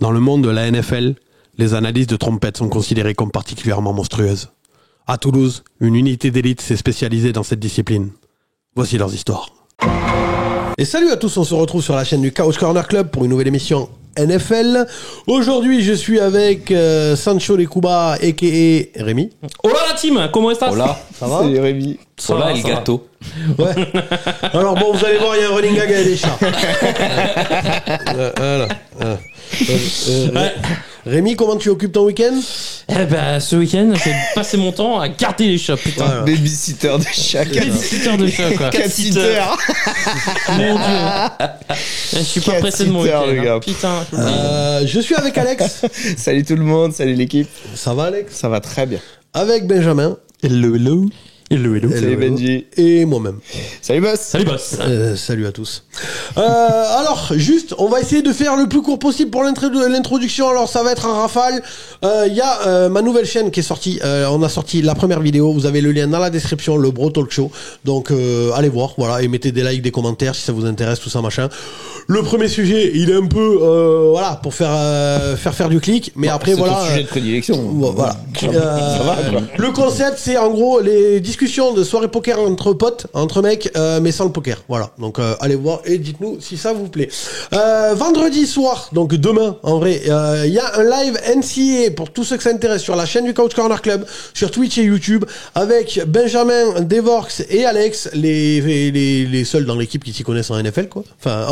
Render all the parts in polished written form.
Dans le monde de la NFL, les analyses de trompettes sont considérées comme particulièrement monstrueuses. À Toulouse, une unité d'élite s'est spécialisée dans cette discipline. Voici leurs histoires. Et salut à tous, on se retrouve sur la chaîne du Couch Corner Club pour une nouvelle émission NFL. Aujourd'hui, je suis avec Sancho Lekuba, a.k.a. Rémi. Hola la team, comment estás? Hola, ça va? C'est Rémi. Hola El gâteau. Ouais. Alors bon, vous allez voir, il y a un running gag avec les chats. Rémi, comment tu occupes ton week-end? Eh ben, ce week-end, j'ai passé mon temps à garder les chats, putain. Voilà. Babysitter de chat. Babysitter de chats, quoi. Cat-sitter. Mon dieu. Je suis pas pressé de mon Cat-sitter, week-end. le gars. Putain. Je suis avec Alex. Salut tout le monde, salut l'équipe. Ça va, Alex? Ça va très bien. Avec Benjamin. Hello, hello. Hello, hello. Salut Benji. Et moi-même. Salut boss. Salut, boss. Salut à tous. Alors, juste, on va essayer de faire le plus court possible pour l'introduction. Alors, ça va être en rafale. Il y a ma nouvelle chaîne qui est sortie. On a sorti la première vidéo. Vous avez le lien dans la description, le Bro Talk Show. Donc, allez voir, voilà, et mettez des likes, des commentaires si ça vous intéresse, tout ça, machin. Le premier sujet, il est un peu, voilà, pour faire du clic. Mais après, c'est voilà. ton sujet de prédilection. Voilà. Ça va, quoi. Le concept, c'est en gros les discussions de soirée poker entre potes, entre mecs, mais sans le poker. Voilà. Donc allez voir et dites-nous si ça vous plaît. Vendredi soir, donc demain en vrai, il y a un live NCA pour tous ceux que ça intéresse sur la chaîne du Couch Corner Club, sur Twitch et YouTube, avec Benjamin, Devorx et Alex, les seuls dans l'équipe qui s'y connaissent en NFL, quoi. Enfin,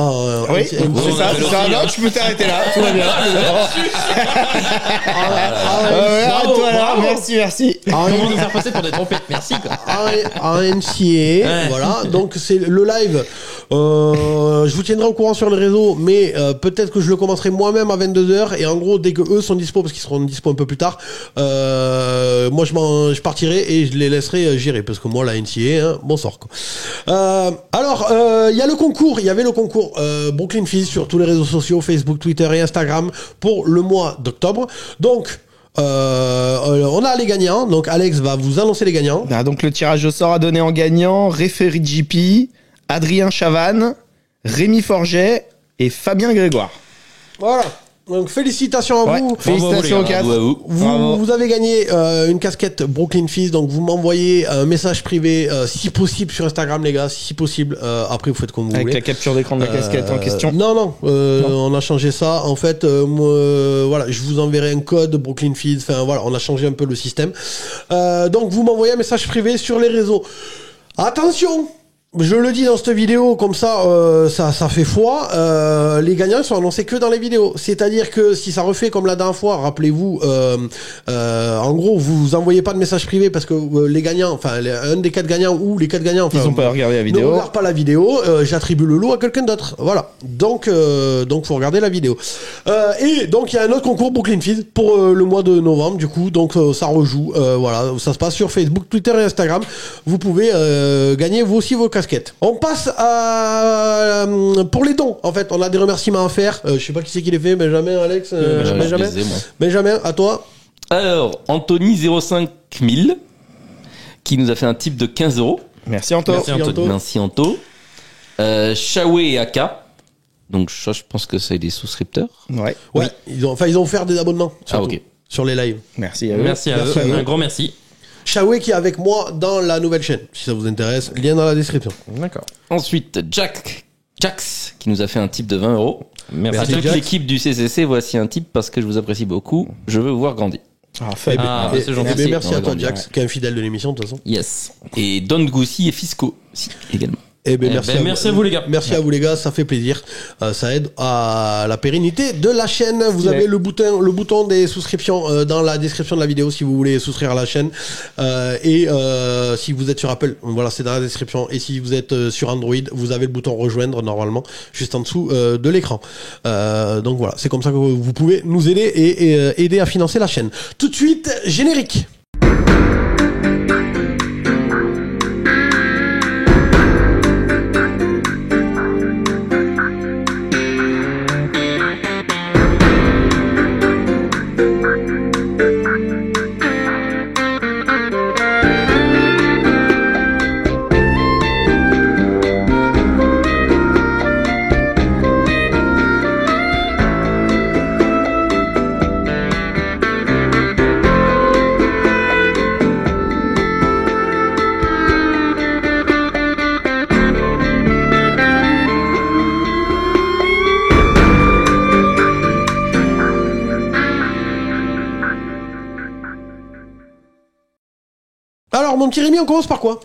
Oui, c'est ça, c'est ça. Non, tu peux t'arrêter là. Tout va bien. Bravo, Toi là, bravo. merci. Comment nous faire passer pour des trompettes? Merci, quoi. En NCA, voilà. Donc c'est le live. Je vous tiendrai au courant sur les réseaux, mais peut-être que je le commencerai moi-même à 22h. Et en gros, dès que eux sont dispo, parce qu'ils seront dispo un peu plus tard, moi je partirai et je les laisserai gérer, parce que moi la NCA, hein, bon sort quoi. Alors, il y a le concours. Il y avait le concours Brooklyn Fizz sur tous les réseaux sociaux, Facebook, Twitter et Instagram pour le mois d'octobre. Donc on a les gagnants, donc Alex va vous annoncer les gagnants. Ah, donc le tirage au sort a donné en gagnant Référi JP, Adrien Chavannes, Rémi Forget et Fabien Grégoire. Voilà. Donc félicitations à vous. Félicitations aux quatre. Vous avez gagné une casquette Brooklyn Fizz, donc vous m'envoyez un message privé, si possible sur Instagram les gars, si possible. Après vous faites comme vous Avec voulez. la capture d'écran de la casquette en question. Non, on a changé ça. En fait, voilà, je vous enverrai un code Brooklyn Fizz. Enfin voilà, on a changé un peu le système. Donc vous m'envoyez un message privé sur les réseaux. Attention. Je le dis dans cette vidéo, comme ça, ça fait foi. Les gagnants sont annoncés que dans les vidéos. C'est-à-dire que si ça refait comme la dernière fois, rappelez-vous, en gros, vous envoyez pas de message privé parce que les gagnants, enfin, un des 4 gagnants ou les 4 gagnants, enfin, Ils ont pas regardé la ne vidéo. regardent pas la vidéo. J'attribue le lot à quelqu'un d'autre. Voilà. Donc, faut regarder la vidéo. Et donc, il y a un autre concours Brooklyn Fizz pour le mois de novembre. Du coup, donc ça rejoue. Voilà, ça se passe sur Facebook, Twitter et Instagram. Vous pouvez gagner vous aussi vos casquettes. On passe à pour les dons. En fait, on a des remerciements à faire. Je sais pas qui c'est qui les fait. Benjamin, Alex, Benjamin. Benjamin, à toi. Alors, Anthony05000 qui nous a fait un tip de 15 €. Merci Anto. Merci Anto. Shawe et Aka. Donc ça, je pense que c'est des souscripteurs. Ouais. Ouais. Ils ont offert des abonnements. Surtout, ok. Sur les lives. Merci à eux. Merci à eux. Un grand merci. Shawe qui est avec moi dans la nouvelle chaîne. Si ça vous intéresse, lien dans la description. D'accord. Ensuite, Jax qui nous a fait un tip de 20 €. Merci. À toute Jax. l'équipe du CCC, voici un tip parce que je vous apprécie beaucoup. Je veux vous voir grandir. Ah, faible. Ah, c'est gentil. Merci On à va toi, grandir. Jax, qui est un fidèle de l'émission de toute façon. Yes. Et Don Goussi et Fisco aussi, également. Eh ben, merci à vous, les gars. Merci à vous les gars, ça fait plaisir. Ça aide à la pérennité de la chaîne. Vous Stylé. avez le bouton des souscriptions dans la description de la vidéo si vous voulez souscrire à la chaîne. Et si vous êtes sur Apple, voilà, c'est dans la description. Et si vous êtes sur Android, vous avez le bouton rejoindre normalement juste en dessous de l'écran. Donc voilà, c'est comme ça que vous pouvez nous aider et aider à financer la chaîne. Tout de suite, générique. mon petit Rémi, on commence par quoi?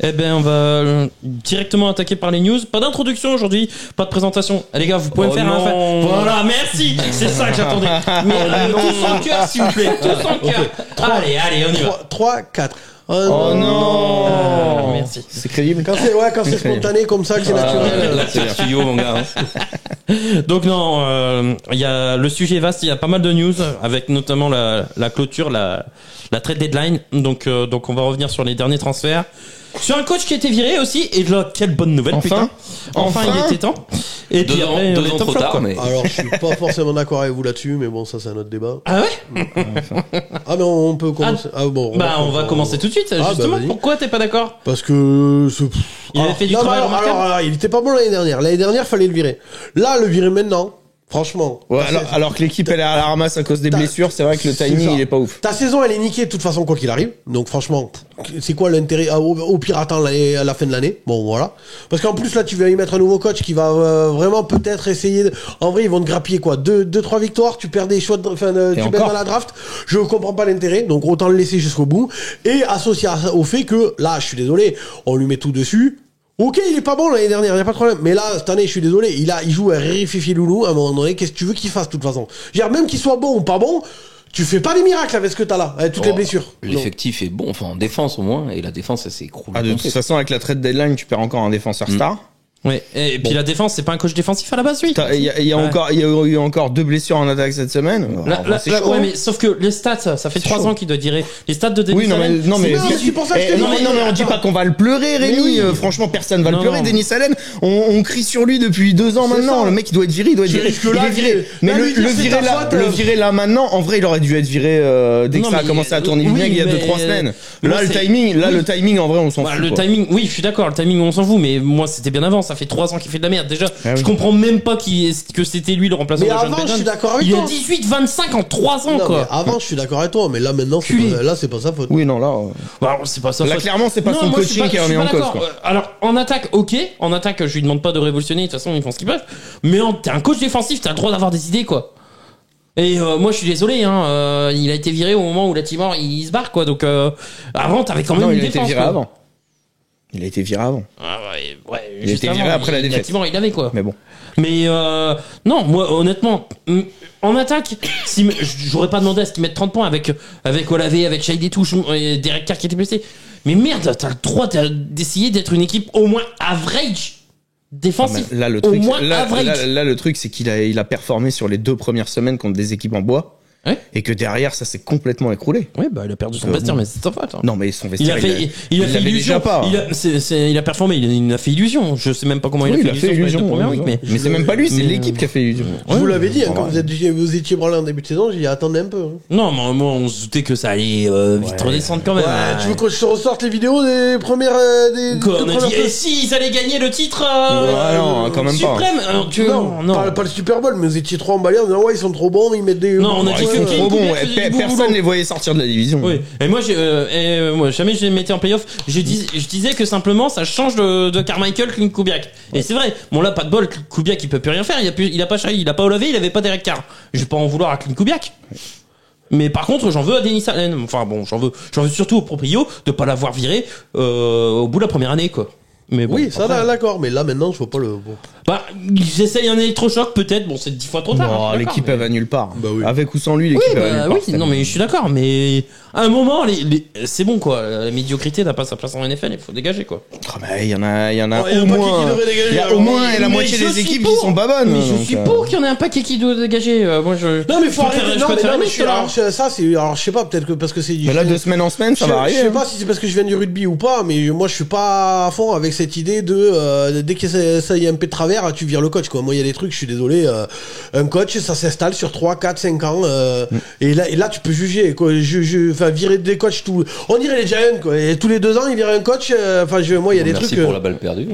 Eh ben, on va directement attaquer par les news. Pas d'introduction aujourd'hui, pas de présentation. Les gars, vous pouvez me faire un fait. Voilà, merci. C'est ça que j'attendais. Mais tous en cœur, s'il vous plaît. Tous en cœur. Allez, on y va. 3, 4. Oh non. Merci. C'est crédible. Quand c'est spontané comme ça, que c'est naturel. Là, c'est le studio, mon gars. Donc non, il y a le sujet est vaste. Il y a pas mal de news avec notamment la clôture, la trade deadline. Donc on va revenir sur les derniers transferts. Sur un coach qui a été viré aussi, et là, quelle bonne nouvelle, Enfin. putain. Enfin, il était temps. Et puis après, deux les ans top trop flops, tard, quoi. mais. Alors, je suis pas forcément d'accord avec vous là-dessus, mais bon, ça, c'est un autre débat. Ah ouais? Ah, mais on peut commencer. Ah, bon. On va commencer tout de suite, bah, justement. vas-y. Pourquoi t'es pas d'accord? Parce que. Il avait fait du travail remarquable. alors, il était pas bon l'année dernière. L'année dernière, fallait le virer. Là, le virer maintenant, franchement. Ouais, alors que l'équipe elle est à la ramasse à cause des blessures, c'est vrai que le C'est timing ça. il est pas ouf. Ta saison, elle est niquée de toute façon, quoi qu'il arrive. Donc, franchement, c'est quoi l'intérêt? Au pire, attends à la fin de l'année. Bon, voilà. Parce qu'en plus, là, tu vas y mettre un nouveau coach qui va vraiment peut-être essayer. En vrai, ils vont te grappiller quoi? 3 victoires, tu perds des choix, tu perds dans la draft. Je comprends pas l'intérêt. Donc, autant le laisser jusqu'au bout. Et associé au fait que, là, je suis désolé, on lui met tout dessus. Ok, il est pas bon l'année dernière, y a pas de problème. Mais là, cette année, je suis désolé, il joue à Riri Fifi Loulou. À un moment donné, qu'est-ce que tu veux qu'il fasse de toute façon? Je veux dire, même qu'il soit bon ou pas bon, tu fais pas des miracles avec ce que t'as là, avec toutes les blessures. L'effectif est bon, enfin en défense au moins, et la défense, ça s'est écroulé. Ah, de toute façon, avec la trade deadline, tu perds encore un défenseur star. Ouais. Et puis la défense, c'est pas un coach défensif à la base, lui. Il y a eu encore 2 blessures en attaque cette semaine. C'est chaud. Ouais, mais sauf que les stats, ça fait 3 ans qu'il doit dire. Les stats de Denis Oui, non, mais c'est pour ça que je te dis. on dit pas qu'on va le pleurer, Rémi. Oui. Franchement, personne va le Non, pleurer. non. Denis Allen, on crie sur lui depuis 2 ans C'est maintenant. ça. Le mec, il doit être viré, il Jusque-là, est viré. il est- Mais là, lui, c'est ta faute, le virer là maintenant, en vrai, il aurait dû être viré dès que Non, ça a mais, commencé à tourner oui, vinaigre il y a mais, 2-3 semaines. moi, Là, le c'est- timing, en vrai, on s'en Bah, fout. le quoi. timing, oui, je suis d'accord, le timing, on s'en fout, mais moi, c'était bien avant, ça fait 3 ans qu'il fait de la merde. Déjà, Ah oui. je comprends même pas que c'était lui le remplaçant Mais de John avant, je Payton. suis d'accord avec Il toi. a 18-25 en 3 ans, Non, mais quoi. avant, je suis d'accord avec toi, mais là, maintenant, Culé. c'est pas sa faute. Oui, non, là. Bah, c'est pas ça. Là, clairement, c'est pas Non, son moi, je suis coaching qui est je suis remis en pas cause, d'accord. quoi. Alors, en attaque, ok. En attaque, je lui demande pas de révolutionner. De toute façon, ils font ce qu'ils peuvent. Mais t'es un coach défensif, t'as le droit d'avoir des idées, quoi. Et moi, je suis désolé. Il a été viré au moment où la Timor il se barre, quoi. Donc, avant, t'avais quand même Non, une il a été défense. viré quoi. avant. Il a été viré avant. Ah ouais, Il a juste été viré avant, après la défaite. La Timor, il avait, quoi. Mais bon. Mais non, moi honnêtement, en attaque, si j'aurais pas demandé à ce qu'ils mettent 30 points avec Olavé, avec Shahid et Touche et Derek Carr qui était blessé. Mais merde, t'as le droit d'essayer d'être une équipe au moins average défensif. Là, le au truc, moins average. là, le truc, c'est qu'il a performé sur les 2 premières semaines contre des équipes en bois. Ouais. Et que derrière, ça s'est complètement écroulé. Ouais, bah il a perdu son Donc, vestiaire, bon. mais c'est sa faute. Non, mais son Il a vestiaire, fait l'avait illusion. déjà pas. Il a performé, il a fait illusion. Je sais même pas comment Oui, il a fait illusion sur les 2 premières weeks, mais Mais c'est même pas lui, c'est mais- l'équipe qui a fait illusion. Je vous l'avais dit, Ouais. quand vous étiez branlé en début de saison, j'ai dit attendez un peu. Hein. non, mais moi on se doutait que ça allait vite redescendre quand même. Tu veux que je te ressorte les vidéos des premières. Quoi, on a premières dit, et si ils allaient gagner le titre non, quand même pas. suprême alors, Non, pas le Super Bowl, mais vous étiez trop emballés en disant ouais, ils sont trop bons, ils mettent des. Non, on a dit Ils que sont Clint trop bons, Kubiak ouais. faisait du bon Personne boulot. les voyait sortir de la division. Oui. Et moi, jamais je les mettais en playoff. Je disais que simplement, ça change de Carmichael, Clint Kubiak. Et c'est vrai. Bon, là, pas de bol. Kubiak, il peut plus rien faire. Il a pas Shai, il a pas Olavé, il avait pas Derek Carr. Je vais pas en vouloir à Clint Kubiak. Mais par contre, j'en veux à Denis Allen. Enfin bon, j'en veux surtout au proprio de pas l'avoir viré au bout de la première année, quoi. Mais bon, Oui, ça après- d'accord, mais là maintenant, je vois pas le. Bon. Bah, ils essayent un électrochoc, peut-être. Bon, c'est 10 fois trop tard. hein, Non, je suis l'équipe d'accord, elle va nulle part. Bah oui. Avec ou sans lui, Oui, l'équipe elle va nulle bah part. oui, non, mais je suis d'accord, mais à un moment, c'est bon, quoi. La médiocrité n'a pas sa place en NFL, il faut dégager, quoi. Ah, mais il y en a Oh, il y a au un paquet moins. qui devrait dégager, Il y a alors. au moins la Mais moitié je des suis équipes pour. qui sont pas bonnes. Mais je donc, suis pour qu'il y en ait un paquet qui doit dégager. Moi, Non, mais faut arrêter. Je peux te faire une mais liste, là. alors, ça, c'est. Alors, je sais pas, peut-être que parce que c'est. Mais là, de semaine en semaine, ça va Je arriver. sais hein. pas si c'est parce que je viens du rugby ou pas, mais moi je suis pas à fond avec cette idée de dès que ça y a un peu de travers, tu vires le coach quoi. Moi il y a des trucs, je suis désolé, un coach ça s'installe sur 3, 4, 5 ans et là tu peux juger quoi. Enfin virer des coachs tout. On dirait les Giants quoi. Et tous les 2 ans ils virent un coach. Enfin moi il y a des Merci trucs. pour la balle perdue.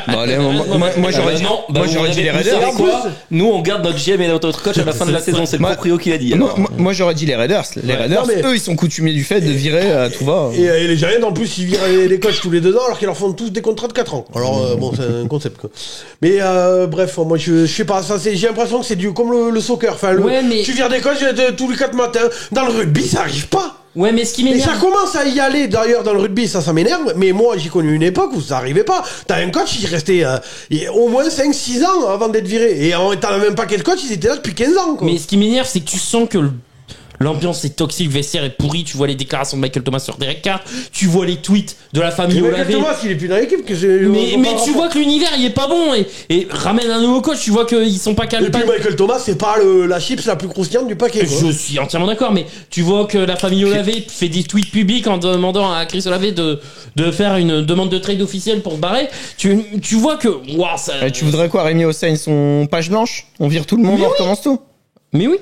Bon, allez, moi j'aurais dit, non, moi j'aurais dit les Raiders. Vous savez quoi Nous, on garde notre GM et notre coach à la fin de la saison. C'est le Moi- proprio qui l'a dit. Moi, alors. moi, j'aurais dit les Raiders. Les Raiders, Non, mais- eux, ils sont coutumiers du fait de virer à tout va. Et les Giants en plus ils virent les coachs tous les 2 ans alors qu'ils leur font tous des contrats de 4 ans. Alors bon c'est un concept quoi. Mais bref moi je sais pas ça c'est j'ai l'impression que c'est du comme le soccer. Enfin Ouais, mais- tu vires des coachs tous les 4 matins dans le rugby ça arrive pas. Ouais, mais ce qui Et ça m'énerve. commence à y aller d'ailleurs dans le rugby, ça m'énerve, mais moi j'ai connu une époque où ça arrivait pas. T'as un coach, il restait au moins 5-6 ans avant d'être viré. Et t'en as même pas quel coach, ils étaient là depuis 15 ans, quoi. Mais ce qui m'énerve, c'est que tu sens que l'ambiance est toxique, le vestiaire est pourri. Tu vois les déclarations de Michael Thomas sur Derek Carr, tu vois les tweets de la famille Mais Olavé. Thomas, il est plus dans l'équipe que Mais tu vois que l'univers il est pas bon et ramène un nouveau coach, tu vois qu'ils sont pas Et calmes. puis Michael Thomas, c'est pas la chips la plus croustillante du paquet, quoi. Je suis entièrement d'accord, mais tu vois que la famille Olavé fait des tweets publics en demandant à Chris Olavé de faire une demande de trade officielle pour se barrer. Tu vois que waouh, ça. Tu voudrais quoi, Rémi Hossein, son page blanche? On vire tout le monde, on recommence tout? Mais oui.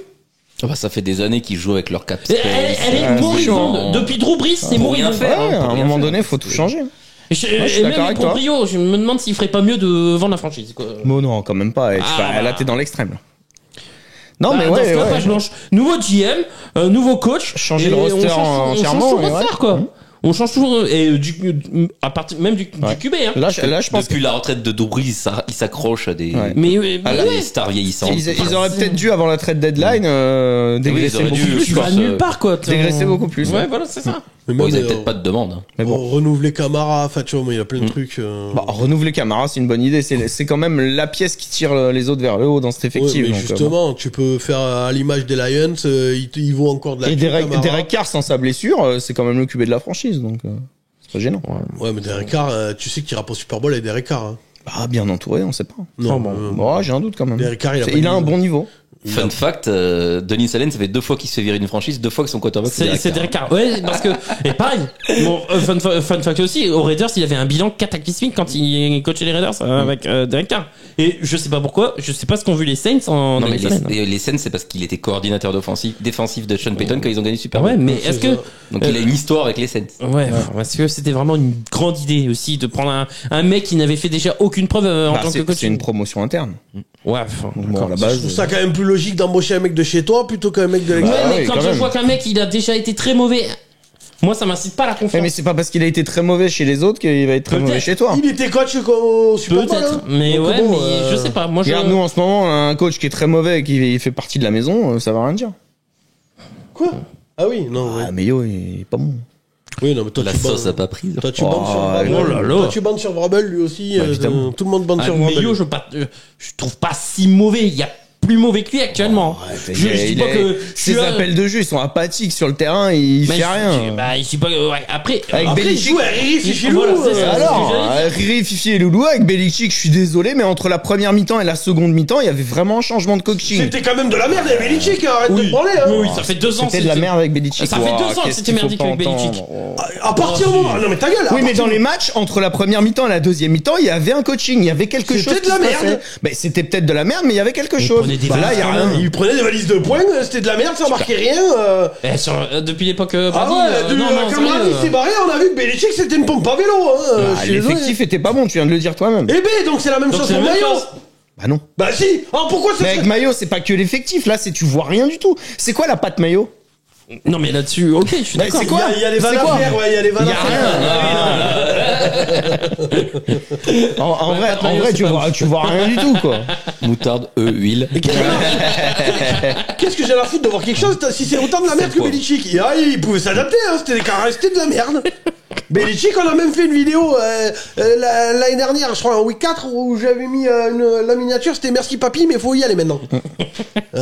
Ah bah, ça fait des années qu'ils jouent avec leur cap Elle space. est moribonde. chiant. Depuis Drew Brees, c'est Pour rien moribond. faire. Ouais, hein, à pour un rien moment faire. donné, faut tout changer. Et, je suis et d'accord même avec pour toi. Brio, je me demande s'il ferait pas mieux de vendre la franchise, quoi. Bon, non, quand même pas. Ah, Là, t'es dans l'extrême. Là. Non, mais Dans ce ouais, cas, ouais. page blanche. Nouveau GM, nouveau coach. Changer et le roster on change entièrement, toujours de et ouais. faire, quoi. On change toujours et à partir même du QB, hein. Là, je pense que Depuis la retraite de Drew Brees, il s'accroche à des, Ouais. Mais à ouais. des stars vieillissantes. ils auraient peut-être dû, avant la trade deadline, dégraisser auraient beaucoup dû, plus. tu quoi. vas nulle part, quoi. Dégraisser beaucoup plus. Ouais, voilà, c'est ça. Mais Bon, même, ils avaient peut-être pas de demande. hein. Mais bon. renouveler Camara, enfin tu vois, mais il y a plein de trucs. Bah, renouveler Camara, c'est une bonne idée. C'est quand même la pièce qui tire les autres vers le haut dans cet Ouais, effectif. mais donc, justement, tu peux faire à l'image des Lions, il vaut encore de la et thune, Derek Camara. Carr, sans sa blessure, c'est quand même le QB de la franchise. Donc, c'est pas gênant. Ouais, mais Derek Carr, tu sais qu'il ira pas au Super Bowl avec Derek Carr. Hein. Bah, bien entouré, on sait pas. Non, Bon, j'ai un doute quand même. Derek Carr, il a pas Il de a un niveau. bon niveau. Fun fact, Denis Allen, ça fait 2 fois qu'il se fait virer d'une franchise, 2 fois que son quarterback C'est Derek Carr. Ouais, parce que et pareil. Bon, fun fact aussi, aux Raiders, il avait un bilan cataclysmique quand il coachait les Raiders avec Derek Carr. Et je sais pas pourquoi, je sais pas ce qu'ont vu les Saints en Non mais Dennis Allen. les scènes, c'est parce qu'il était coordinateur défensif de Sean Payton quand ils ont gagné le Super Bowl. Ouais, mais c'est est-ce que ça. Donc il a une histoire avec les Saints. ouais, parce que c'était vraiment une grande idée aussi de prendre un mec qui n'avait fait déjà aucune preuve en Bah, tant que c'est coach. c'est une promotion interne. Ouais, enfin, Bon, d'accord. à la Je base. trouve ça quand même plus logique d'embaucher un mec de chez toi plutôt qu'un mec de Ouais, l'extérieur. mais oui, quand quand je même. vois qu'un mec il a déjà été très mauvais, moi ça m'incite pas à la confiance. Mais c'est pas parce qu'il a été très mauvais chez les autres qu'il va être très Peut-être. mauvais chez toi. Il était coach au Super Bowl. Peut-être, hein. mais Donc, ouais, bon, mais je sais pas. Moi, Regarde, nous en ce moment, un coach qui est très mauvais et qui fait partie de la maison, ça va rien dire. Quoi? Ah oui, non, ouais. Ah, Mayo, il est pas bon. Oui, non, mais toi La tu sauce bandes- a pas pris. Toi tu bandes sur Oh Vrabel. là là. Toi tu bandes sur Vrabel lui aussi. évidemment. Tout le monde bande sur mais Vrabel. yo, je trouve pas si mauvais. Il y a plus mauvais que lui actuellement. je dis pas que Ses appels de jeu, ils sont apathiques sur le terrain, il fait rien. Bah, je dis pas. Ouais, après. Avec Après, il Belichick. joue à Riri, c'est chez nous. Voilà, c'est ça. Alors, ce que j'allais Riri, Fifi et Loulou, avec Belichick, je suis désolé, mais entre la première mi-temps et la seconde mi-temps, il y avait vraiment un changement de coaching. C'était quand même de la merde avec Belichick, hein, arrête de te branler. Hein. Oui, oui, ça fait 2 ans. C'était de la merde avec Belichick. Ça fait 2 ans que qu'est-ce c'était qu'il faut merdique pas avec Belichick. entendre. À partir du moment. Non, mais ta gueule. à Oui, mais partir dans les matchs, entre la première mi-temps et la deuxième mi-temps, il y avait un coaching, il y avait quelque C'était chose. de la qui se merde. passait. Mais c'était peut-être de la merde, mais il y avait quelque chose. prenait des Bah, là, il y a valises, rien. Il prenait des valises de points, c'était de la merde, ça marquait rien. Depuis l'époque Ah Brady. ouais, non, quand Brady s'est barré, on a vu que Belichick c'était une pompe à vélo. Hein. Ah, Je suis désolé. l'effectif était pas bon, tu viens de le dire toi-même. Eh ben, donc c'est la même Donc chose c'est pour la même Maillot. chose. Bah non. Bah si. Alors pourquoi ça Mais avec Mayo, c'est pas que l'effectif, là, c'est tu vois rien du tout. C'est quoi la patte Mayo? Non, mais là-dessus, ok, je suis Bah, d'accord. c'est quoi? Il y a les vannes C'est à quoi faire, ouais, il y a les vannes Y à a faire. En Ouais, vrai, Pat Mayo, tu vois rien du tout, quoi. Moutarde, huile. Qu'est-ce que j'ai à la foutre de voir quelque chose si c'est autant de la merde que quoi Belichick? Il pouvait s'adapter, hein, c'était de la merde. Belichick, on a même fait une vidéo l'année dernière, je crois en week 4, où j'avais mis la miniature, c'était merci papy, mais faut y aller maintenant.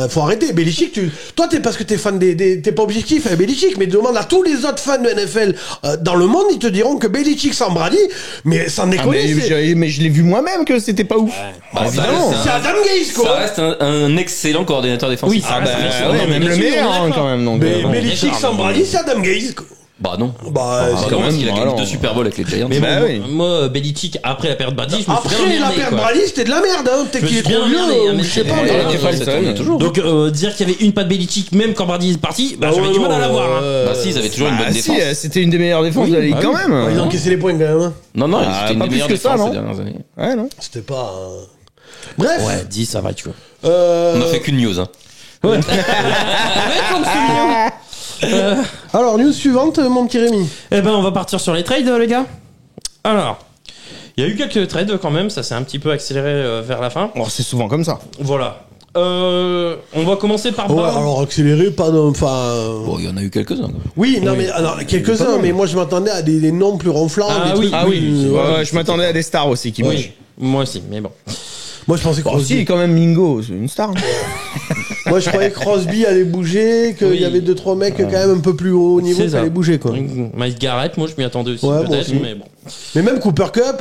Faut arrêter, Belichick, toi parce que t'es fan t'es pas objectif avec Belichick, mais demande à tous les autres fans de NFL dans le monde, ils te diront que Belichick sans Brady, mais sans Ah, déconner, mais je l'ai vu moi-même que c'était pas ouf. Bah, ça évidemment. reste c'est Adam Gaze, Ça quoi. reste un excellent coordinateur défensif. Oui, ça reste un excellent. ouais, Non, mais même le là-dessus, meilleur, on est hein, d'accord. quand même. Donc, Mais bon. Belichick d'accord, sans mais- Brady, c'est Adam Gaze, quoi. Bah non. Bah, C'est quand quand même, même qu'il a gagné alors. 2 Super Bowls avec les Giants. Mais bah oui. Moi, Belichick, après la période Brady, je me suis bien après la emmerdé, perte quoi. Brady, c'était de la merde, hein. Peut-être Je qu'il est me suis trop bien vieux, emmerdé, ou mais je sais c'est- pas. Ouais, mais- t'es pas le ça seul. tourne toujours. Donc, dire qu'il y avait une patte Belichick, même quand Brady est parti, bah, Ah j'avais ouais, du mal à non, la voir. Hein. Bah si, ils avaient toujours une bonne Ah, défense. si, c'était une des meilleures défenses de la ligue bah quand oui. même. Ils ont encaissé les points quand même, hein. Non, non, Ah, c'était une pas des plus meilleures que ça, défenses non ces dernières années. Ouais, non. C'était pas. Bref. Ouais, 10, ça va, tu vois. On a fait qu'une news. Hein. Alors, news suivante, mon petit Rémi. Eh ben, on va partir sur les trades, les gars. Alors, il y a eu quelques trades quand même, ça s'est un petit peu accéléré vers la fin. Oh, c'est souvent comme ça. Voilà. On va commencer par Ouais, Brown. alors accéléré, pas non, enfin. Bon, il y en a eu quelques-uns. Oui, non, mais alors quelques-uns, mais moi je m'attendais à des noms plus ronflants. Ah des oui, trucs Ah oui, plus- ouais, je m'attendais à des stars aussi qui bougent. Oui, moi aussi, mais bon. Moi je pensais que Bon, Crosby. si, quand même, Mingo, c'est une star. Moi je croyais que Crosby allait bouger, qu'il Oui. y avait 2-3 mecs quand même un peu plus haut niveau C'est qui ça. allaient bouger quoi. Mike Garrett, moi je m'y attendais aussi, Ouais, moi peut-être, aussi. mais bon. Mais même Cooper Cup.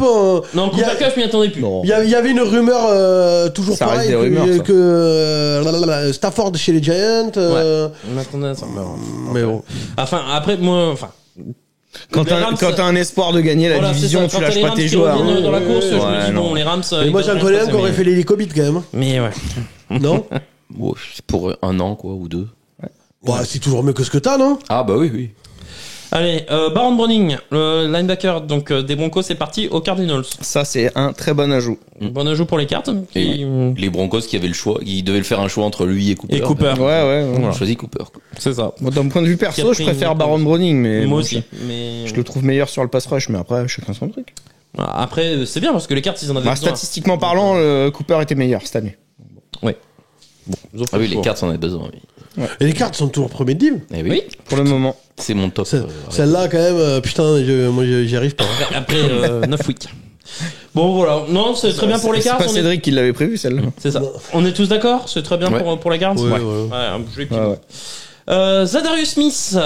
Non, il y a- Cooper Cup, je m'y attendais plus. Non. Il y avait une rumeur toujours Ça reste pareille des rumeurs, ça. que Stafford chez les Giants. On m'attendait à ça. Mais bon. Enfin, après, moi, enfin. Quand les t'as Rams, quand t'as un espoir de gagner la voilà, c'est division, ça. tu Quand t'as lâches les pas Rams tes qui joueurs. reviennent dans la course, je me Ouais, dis, non. bon, les Rams. Mais moi ils j'en devraient connais un passer, qui aurait mais- fait l'hélicobite quand même. Mais ouais. Non? Bon, c'est pour un an, quoi, ou 2. Bah, c'est toujours mieux que ce que t'as, non? Ah, bah oui, oui. Allez, Baron Browning, le linebacker donc des Broncos, c'est parti aux Cardinals. Ça, c'est un très bon ajout. Bon ajout pour les cartes. Et les Broncos qui avaient le choix, ils devaient faire un choix entre lui et Cooper. Et Cooper. Ouais, ouais. On a voilà. choisi Cooper. Quoi. C'est ça. Moi, d'un point de vue Qui a perso, je pris préfère une- Baron Browning, mais Moi bon, aussi. Mais je le trouve meilleur sur le pass rush, mais après, chacun son truc. après, c'est bien parce que les cartes, ils en avaient Bah, besoin. statistiquement parlant, Cooper était meilleur cette année. Ouais. Bon, ils ont fait Ah oui, le les choix. cartes en avaient besoin. Oui. Et les cartes sont toujours premier de div. Eh oui. Oui. Pour le moment. C'est mon top. Celle-là, quand même, putain, moi j'y arrive pas. Après 9 weeks. Bon, voilà. Non, c'est très bien pour les C'est cartes. pas on est- Cédric qui l'avait prévu, celle-là. C'est ça. On est tous d'accord? C'est très bien Ouais. pour la garde? Ouais, ouais. Ouais, je l'ai Ouais, ouais. Zadarius Smith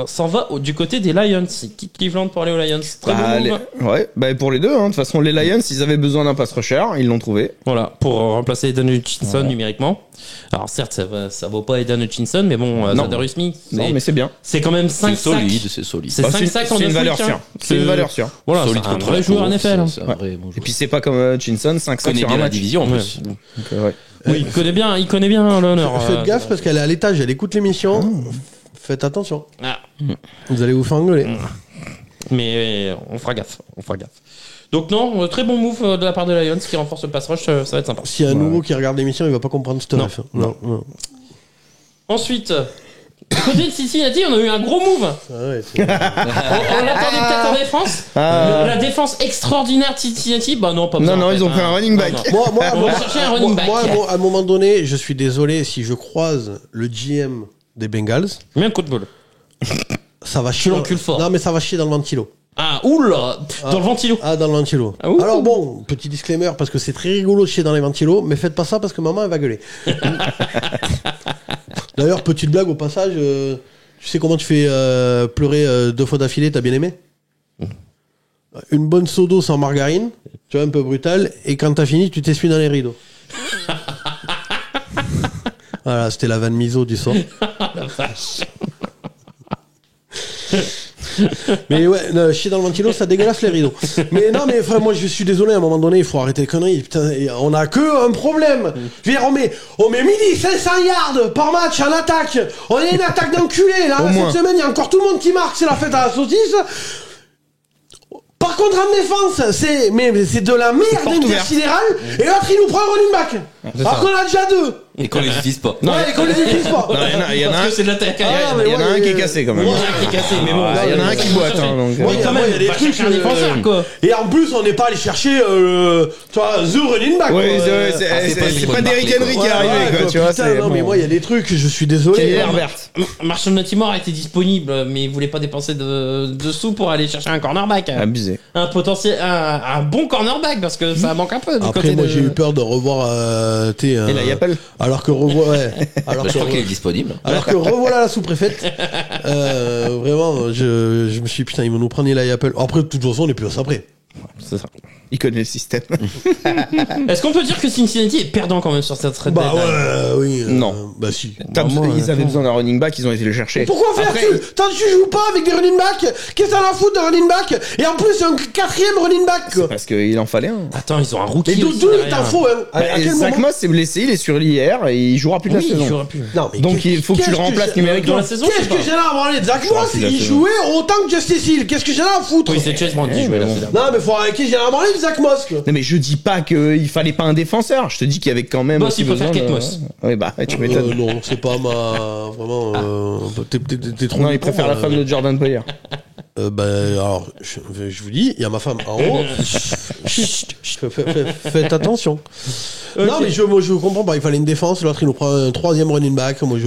s'en va du côté des Lions. Il quitte Cleveland pour aller aux Lions. Très Bah, bon move. ouais, bah, pour les deux, hein. De toute façon, les Lions, ils avaient besoin d'un pass rusher, ils l'ont trouvé. Voilà, pour remplacer Aidan Hutchinson numériquement. Alors certes, ça vaut pas Aidan Hutchinson, mais bon, Non. Zadarius Smith, Non, mais c'est bien. c'est quand même 5 C'est sacs. solide, c'est solide. C'est Bah, 5 sacs en c'est une 9 valeur weeks, hein. sûre. C'est une valeur sûre. Voilà, solide c'est un contre vrai la joueur course, NFL. C'est un vrai bon Et joueur. puis c'est pas comme Hutchinson, 5 Il sacs connaît sur bien un la match. division en Ouais. plus. Donc, ouais. Oui, il connaît bien l'honneur. Faites gaffe parce qu'elle est à l'étage, elle écoute l'émission. Faites attention. Ah, Vous allez vous faire engueuler. mais on fera gaffe, Donc non, très bon move de la part des Lions qui renforce le pass rush, ça va être sympa. S'il y a un nouveau qui regarde l'émission, il va pas comprendre cette Non. ref. Non. Ensuite, côté de Cincinnati, on a eu un gros move. Ah ouais, On l'attendait peut-être en défense. La défense extraordinaire de Cincinnati, bah non, pas besoin. Non, en ils fait, ont pris un running back. Moi, On va chercher un running back. moi, à un moment donné, je suis désolé si je croise le GM des Bengals, Mets un coup de bol. ça va Tu chier. l'encules fort. Non, mais ça va chier dans le ventilo. Ah, oula, dans le ventilo. Ah, dans le ventilo. Ah, ouh. Alors bon, petit disclaimer, parce que c'est très rigolo de chier dans les ventilos, mais faites pas ça parce que maman, elle va gueuler. D'ailleurs, petite blague au passage, tu sais comment tu fais pleurer 2 fois d'affilée, t'as bien aimé? Une bonne seau d'eau sans margarine, tu vois, un peu brutal, et quand t'as fini, tu t'essuies dans les rideaux. Voilà, c'était la vanne miso du soir. Mais ouais, chier dans le ventilo, ça dégueulasse les rideaux. Mais non, mais enfin, moi je suis désolé, à un moment donné, il faut arrêter les conneries. Putain, et on a que un problème. Je veux dire, on met 1500 yards par match en attaque. On a une attaque d'enculé, là. Au moins. Cette semaine, il y a encore tout le monde qui marque, c'est la fête à la saucisse. Par contre, en défense, c'est de la merde porte ouverte. intersidérale. Et l'autre, il nous prend un running back. Alors qu'on a déjà 2. Et qu'on les utilise pas. Ouais, et qu'on les utilise pas. Non, il y en a Parce un. que c'est de l'attaque. Ah, mais Il y en a ouais, un qui est mais- cassé quand même. Il y en a un qui est cassé, mais bon. Il y en a un qui boite, hein, donc. Ouais, Oui, quand moi, même, il y a des va trucs, chercher un défenseur, quoi. Et en plus, on n'est pas allé chercher, tu vois, the running back. Oui, quoi. c'est c'est pas pas Derrick Barkley, Henry quoi. qui est arrivé, Ouais, quoi, tu vois. putain, c'est non, mais bon. moi, il y a des trucs, je suis désolé. Kelly Herbert. Marshall Latimore a été disponible, mais il voulait pas dépenser de sous pour aller chercher un cornerback. Abusé. Un potentiel, un bon cornerback, parce que ça manque un peu. Du Après, côté moi, de- j'ai eu peur de revoir, Et là, il y a pas le. alors que ouais, alors Bah, je que, crois qu'il est disponible. alors que revoilà la sous-préfète. Vraiment, je me suis dit, putain, ils vont nous prendre Eli Apple. Après, de toute façon, on est plus à ça après. C'est ça. Il connaît le système. Est-ce qu'on peut dire que Cincinnati est perdant quand même sur cette trade Bah deadline? ouais, oui. Non. Bah si. Ils avaient besoin d'un running back, ils ont été le chercher. Pourquoi faire Après, tant que tu joues pas avec des running back, qu'est-ce que t'en as à foutre d'un running back? Et en plus, un 4e running back, quoi. Parce qu'il en fallait un. Attends, ils ont un rookie. Mais d'où aussi il derrière. t'en faut, hein? À quel Zach moment? Moss s'est blessé, il est sur l'IR et il jouera plus de la Oui, saison. j'aurais pu. Non, mais Donc il faut que tu le qu'est-ce remplaces j'ai- numériquement. Dans la saison, je Qu'est-ce sais que pas. j'ai là à branler? Zach Moss, plus la il saison. jouait autant que Justice Hill. Qu'est-ce que j'ai là à foutre? Oui, c'est Chase Brown qui jouait là. c'est là. Non, mais faut arrêter, j'ai rien à branler de Zach Moss, quoi. Non mais je dis pas qu'il fallait pas un défenseur, je te dis qu'il y avait quand même. Boss, aussi il préfère besoin Kate de- Moss. Oui bah tu m'étonnes. Non, c'est pas ma. Vraiment. T'es trop. Non, il con, préfère la femme de Jordan Poyer. Alors, je vous dis, il y a ma femme en haut. Faites attention. Okay. Non, mais je comprends pas. Il fallait une défense. L'autre, il nous prend un 3e running back. Moi,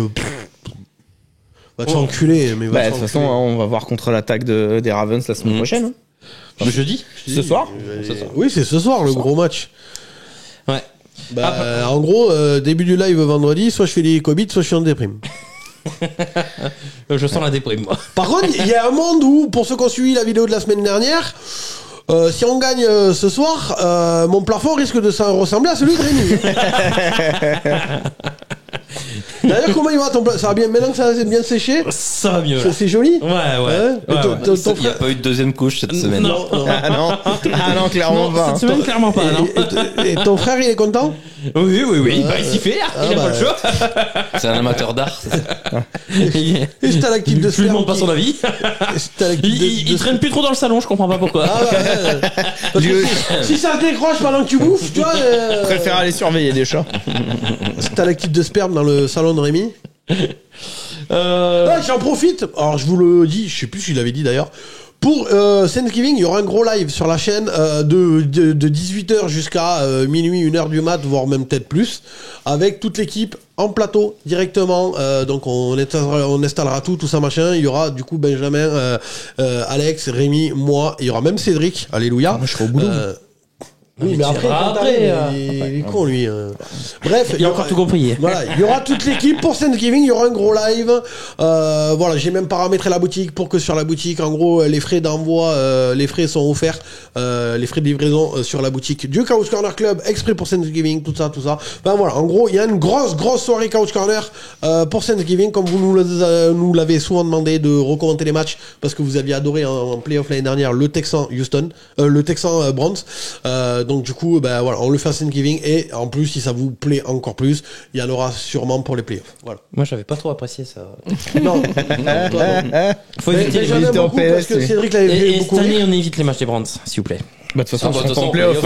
va te faire enculer. Mais De toute façon, on va voir contre l'attaque des Ravens la semaine prochaine. Hein. Le jeudi Ce soir. Oui, c'est ce soir, le gros match. Ouais. En gros, début du live vendredi, soit je fais des cobites, soit je suis en déprime. Je sens la déprime, moi. Par contre, il y a un monde où, pour ceux qui ont suivi la vidéo de la semaine dernière, si on gagne ce soir, mon plafond risque de ressembler à celui de Rémi. D'ailleurs, comment il va ton plafond? Ça va bien, maintenant que ça a bien séché? Ça va mieux. Là. C'est joli? Ouais. Il n'y a pas eu de deuxième couche cette semaine. Non. Ah non, clairement pas. Cette semaine, clairement pas, non. Et ton frère, il est content? Oui. Bah, il s'y fait, il a pas le choix. C'est un amateur d'art, c'est ça. Et c'est à l'actif de Je lui demande pas son avis. Il traîne plus trop dans le salon, je comprends pas pourquoi. Parce que si ça te décroche pendant que tu bouffes, tu vois. Préfère aller surveiller des chats. C'est à l'actif de sperme dans le salon de Rémi. J'en profite. Alors, je vous le dis, je sais plus si je l'avais dit d'ailleurs. Pour Thanksgiving, il y aura un gros live sur la chaîne de 18h jusqu'à minuit, 1h du mat, voire même peut-être plus, avec toute l'équipe en plateau directement. Donc on installera tout ça machin. Il y aura du coup Benjamin, Alex, Rémi, moi. Il y aura même Cédric. Alléluia. Moi, je serai au boulot. Oui, mais après, il est con, lui. Bref. Il a encore tout compris. Voilà, il y aura toute l'équipe pour Thanksgiving, il y aura un gros live. Voilà, j'ai même paramétré la boutique pour que sur la boutique, en gros, les frais d'envoi, les frais sont offerts, les frais de livraison sur la boutique du Couch Corner Club, exprès pour Thanksgiving, tout ça. Ben voilà, en gros, il y a une grosse soirée Couch Corner pour Thanksgiving, comme vous nous l'avez souvent demandé de recommander les matchs, parce que vous aviez adoré en playoff l'année dernière le Texan Browns. Donc du coup, ben voilà, on le fait à Thanksgiving et en plus, si ça vous plaît encore plus, il y en aura sûrement pour les playoffs. Voilà. Moi, j'avais pas trop apprécié ça. Non, faut éviter j'en aime beaucoup parce que Cédric l'avait fait et beaucoup. cette année, on évite les matchs des Brands, s'il vous plaît. Bah, de toute façon, de toute façon, playoff.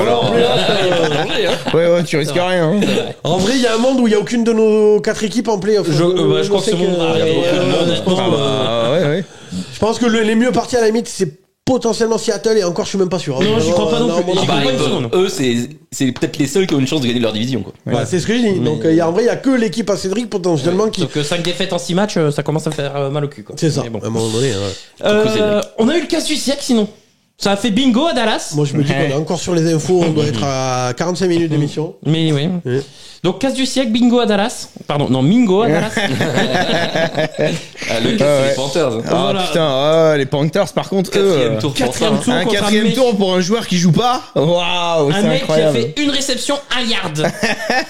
Ouais, tu risques rien. Hein. En vrai, il y a un monde où il y a aucune de nos 4 équipes en playoff. Je crois que ce monde. Ouais. Je pense que les mieux partis à la limite, c'est potentiellement Seattle et encore, je suis même pas sûr. Non, j'y crois pas non plus. J'y crois pas une seconde. Eux, c'est peut-être les seuls qui ont une chance de gagner leur division, quoi. Ouais, c'est ce que je dis. Donc, en vrai, il y a que l'équipe à Cédric potentiellement qui. Donc 5 défaites en 6 matchs, ça commence à faire mal au cul, quoi. C'est ça. Bon. À un moment donné. On a eu le cas du siècle, sinon. Ça a fait bingo à Dallas. Moi, je me dis qu'on est encore sur les infos. On doit être à 45 minutes d'émission. Mais oui. Ouais. Donc, casse du siècle, bingo à Dallas. Pardon, non, mingo à Dallas. Le cas, c'est les Panthers. Ah Voilà. putain, les Panthers, par contre, Quatrième tour pour ça. Quatrième tour un contre quatrième mec- tour pour un joueur qui joue pas. Waouh, Un c'est mec incroyable. qui a fait une réception, 1 yard.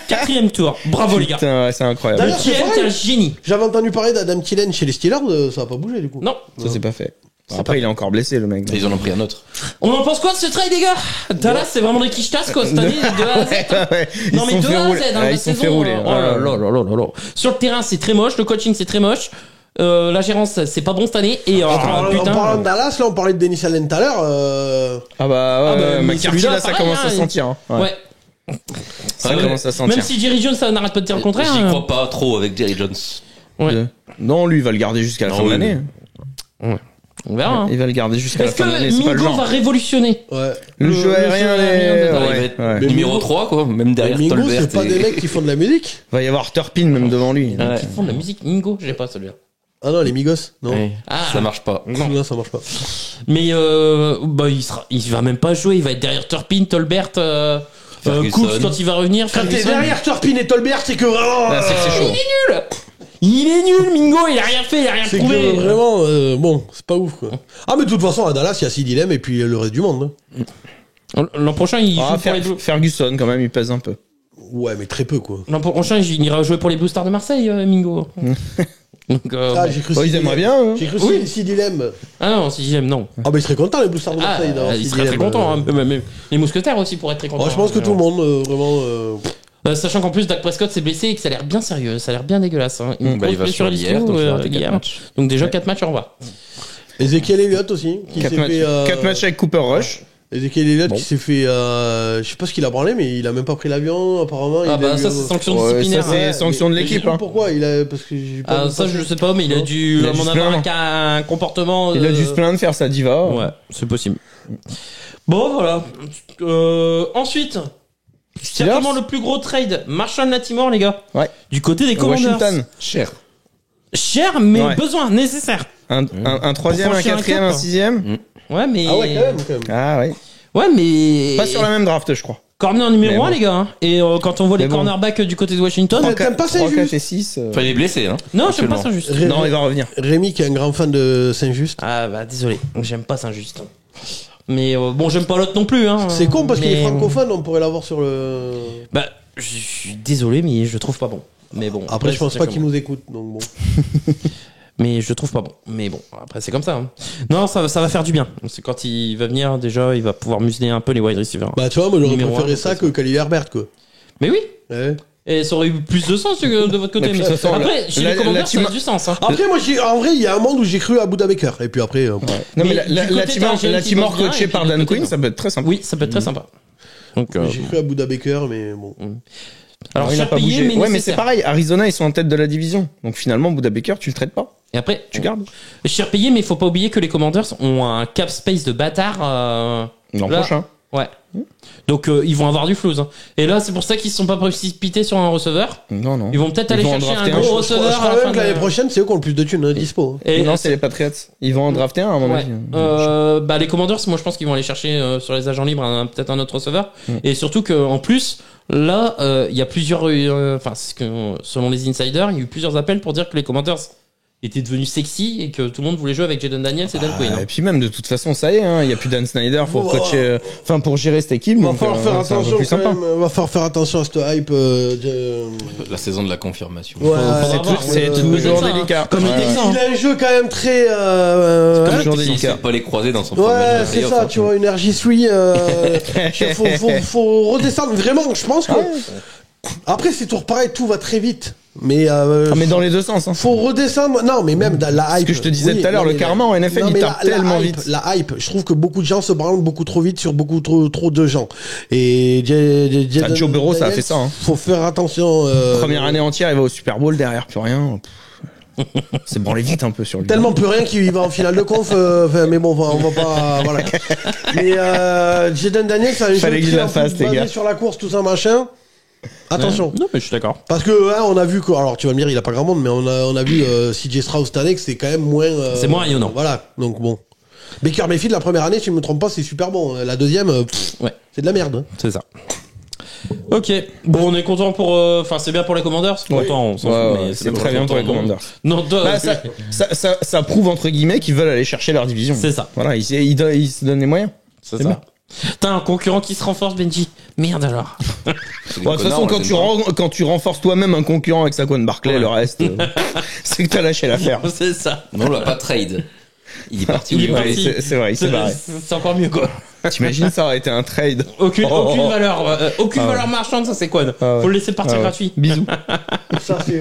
Quatrième tour. Bravo, les gars. Putain, ouais, c'est incroyable. D'ailleurs, Thiel, c'est t'es vrai. un génie. J'avais entendu parler d'Adam Thielen chez les Steelers. Ça a pas bougé du coup. Non. Ça c'est pas fait. Après, il est encore blessé, le mec. Ils en ont pris un autre. On en pense quoi de ce trade, les gars? Dallas, c'est vraiment des quichetas, quoi, cette année, de A à Z. Ouais, Non, mais ils de sont fait A à rouler. Z, hein, Ouais, la ils sont saison. fait rouler. Oh là là là là là. Sur le terrain, c'est très moche. Le coaching, c'est très moche. La gérance, c'est pas bon cette année. Et En parlant putain. de Dallas, là, on parlait de Dennis Allen tout à l'heure. Ah bah ouais, mais McCarthy, celui-là, là, ça pareil, commence à hein, sentir. hein. Ouais. Ça commence à sentir. Même si Jerry Jones, ça n'arrête pas de dire le contraire. J'y hein. crois pas trop avec Jerry Jones. Ouais. Non, lui, il va le garder jusqu'à la Non, fin de oui, l'année. On verra. hein. Il va le garder jusqu'à la Est-ce fin de l'année, c'est pas le que Mingo genre. va révolutionner Ouais. Le jeu aérien, de Dallas. Il va être ouais. Mais numéro Mingo- 3, quoi. Même derrière Mingo, Tolbert. c'est pas des mecs qui font de la musique. Va y avoir Turpin même devant lui. Ouais. Ils font de la musique Mingo, j'ai pas celui-là. Ah non, les Migos. Non. Ouais. Ah. Ça marche pas. Non, ça marche pas. Mais bah il va même pas jouer, il va être derrière Turpin, Tolbert, Ferguson. Cooks quand il va revenir. Quand t'es Ferguson. derrière Turpin et Tolbert, c'est que vraiment. Ah, c'est que c'est chaud. Il est nul, Mingo, il a rien fait, il a rien C'est prouvé. que vraiment, bon, c'est pas ouf quoi. Ah, mais de toute façon, à Dallas, il y a Sid Lamb et puis le reste du monde. hein. L'an prochain, il Ah, joue pour les Blues. Ferguson, quand même, il pèse un peu. Ouais, mais très peu quoi. L'an prochain, il ira jouer pour les Blue Stars de Marseille, Mingo. Donc, Ah, j'ai cru Bon, ils Sid aimeraient Lamb. bien. hein. J'ai cru Oui. Sid Lamb. Ah non, si j'aime, non. Ah, bah, ils seraient contents, les Blue Stars de Ah, Marseille. d'avoir il Sid serait très Lamb. content. Hein. Même les mousquetaires aussi pourraient être très contents. Oh, je pense que tout le monde, vraiment. Sachant qu'en plus, Dak Prescott s'est blessé et que ça a l'air bien sérieux, ça a l'air bien dégueulasse. Hein. Une Bah, grosse il va blessure sur à l'hier, l'ischio, donc il va rater hier. 4 matchs. Donc déjà 4 matchs, au revoir. Ezekiel Elliott aussi, qui s'est fait. 4 matchs avec Cooper Rush. Ezekiel Elliott Bon. qui s'est fait, je sais pas ce qu'il a branlé, mais il a même pas pris l'avion, apparemment. Ah il a bah eu, ça c'est sanction Ouais, disciplinaire. ça, c'est hein. sanction de mais l'équipe. je sais pas Hein. pourquoi, parce que j'ai pas Ah ça je sais pas, mais il a dû Il a à dû mon se avis plaindre. un comportement. Il a dû se plaindre, faire sa diva. Ouais, c'est possible. Bon voilà. Ensuite, certainement le plus gros trade, Marshall Latimore les gars. Ouais. Du côté des Commanders. Washington. Cher. Cher mais Ouais. besoin nécessaire. Un troisième, un franchir un quatrième, cap. un sixième. Ouais mais. Ah ouais, quand même. Ah ouais. Ouais mais. Pas sur la même draft, je crois. Corner numéro Mais 1 bon. les gars. Hein. Et quand on voit les Mais bon. cornerbacks du côté de Washington. T'aimes pas 3, Saint-Just 4 et 6. Enfin, il est blessé, hein. Non, j'aime pas Actuellement. Saint-Just. Non, il va revenir. Rémi qui est un grand fan de Saint-Just. Ah bah désolé, j'aime pas Saint-Just. Mais bon, j'aime pas l'autre non plus. Hein. C'est con parce qu'il est Mais- francophone, on pourrait l'avoir sur le. Bah, je suis désolé, mais je le trouve pas bon. Mais bon. Après, je pense c'est pas comme qu'il ça. nous écoute, donc bon. Mais je le trouve pas bon. Mais bon, après c'est comme ça. Hein. Non, ça va faire du bien. C'est quand il va venir déjà, il va pouvoir museler un peu les wide receivers. Bah, tu vois, moi j'aurais Numéro préféré un, ça c'est que Khalil Herbert, quoi. Mais oui. Ouais. Et ça aurait eu plus de sens de votre côté. Mais Mais de toute façon, après, chez les commandeurs, ça a du sens. Hein. Après, moi, en vrai, il y a un monde où j'ai cru à Buda Baker. Et puis après. Non, Mais mais du côté la qui Timor bosse bien, coachée et par puis du Dan côté, Quinn, non. ça peut être très sympa. Oui, ça peut être très sympa. Donc, J'ai cru à Buda Baker, mais bon. alors il n'a cher pas payé, bougé. mais Ouais, mais c'est nécessaire. pareil. Arizona, ils sont en tête de la division. Donc finalement, Buda Baker, tu le traites pas. Et après, Tu gardes. cher payé, mais il faut pas oublier que les Commanders ont un cap space de bâtard. L'an Là. prochain. Ouais. Donc ils vont avoir du flouze. Hein. Et là, c'est pour ça qu'ils se sont pas précipités sur un receveur. Non, non. Ils vont peut-être aller vont en chercher un drafter gros Je receveur à crois la même fin que l'année de... prochaine, c'est eux qui ont le plus de thunes dispo. Et Non, c'est les Patriots. Ils vont en drafter un, à mon ouais. avis. Bah les Commanders, moi je pense qu'ils vont aller chercher sur les agents libres peut-être un autre receveur. Et surtout que en plus là, il y a plusieurs, enfin c'est ce que selon les insiders, il y a eu plusieurs appels pour dire que les Commanders étaient devenus sexy et que tout le monde voulait jouer avec Jaden Daniels et Dan Quinn. Et puis même, de toute façon, ça y est, il y a plus Dan Snyder pour Wow. coacher, pour gérer cette équipe. Va Donc, falloir faire c'est un peu attention plus quand sympa. même. Va falloir faire attention à cette hype. La saison de la confirmation. Ouais, faudra voir. C'est Ouais, toujours peut-être ça, délicat. hein. Comme les Texans. Il a un jeu quand même très. Toujours Il délicat. sait pas les croiser dans son premier Ouais, match de c'est playoff, ça, hein. tu vois, une RG3. Faut redescendre. Vraiment, je pense que. Après, c'est toujours pareil, tout va très vite. Mais. Mais dans les deux sens. Hein. Faut redescendre. Non, mais même dans la hype. Ce que je te disais tout à l'heure, non, le mais karma en NFL, non, il mais tape tellement hype, vite. La hype, je trouve que beaucoup de gens se branlent beaucoup trop vite sur beaucoup trop de gens. Et Joe Burrow, ça a fait ça. Hein. Faut faire attention. Première année entière, il va au Super Bowl, derrière plus rien. C'est branlé vite un peu sur lui. Tellement plus rien qu'il va en finale de conf. Enfin, mais bon, on va pas. Voilà. Mais Jaden Daniels, ça a un jeu Fallait que je la très fasse, les basé gars. sur la course, tout ça, machin. Attention. Non mais je suis d'accord. Parce que on a vu que, alors tu vas me dire il a pas grand monde, mais on a vu CJ Stroud cette année que c'est quand même moins. C'est moins rayonnant. Voilà, donc bon. Baker Mayfield la première année, si je me trompe pas, c'est super bon. La deuxième, Ouais. c'est de la merde. Hein. C'est ça. Ok, bon on est content pour, enfin c'est bien pour les Commanders. Content, on s'en fout, Ouais, mais c'est très bien pour les content, non. Commanders. Non, toi, Bah, ça prouve entre guillemets qu'ils veulent aller chercher leur division. C'est ça. Voilà, ils se donnent les moyens. c'est c'est ça. bien. T'as un concurrent qui se renforce, Benji. Merde alors. C'est des Bon, de toute connards, façon, on les aime pas. quand tu renforces toi-même un concurrent avec Saquon Barkley, Ouais. le reste, c'est que t'as lâché l'affaire. C'est ça. Non, on l'a pas trade. Il est parti. Il est où parti. Ouais, c'est vrai, il s'est barré. C'est encore mieux quoi. T'imagines, ça aurait été un trade. Aucune Oh. valeur, aucune Ah ouais. valeur marchande, ça c'est quoi Ah ouais. Faut le laisser partir Ah ouais. gratuit. Bisous. Ça c'est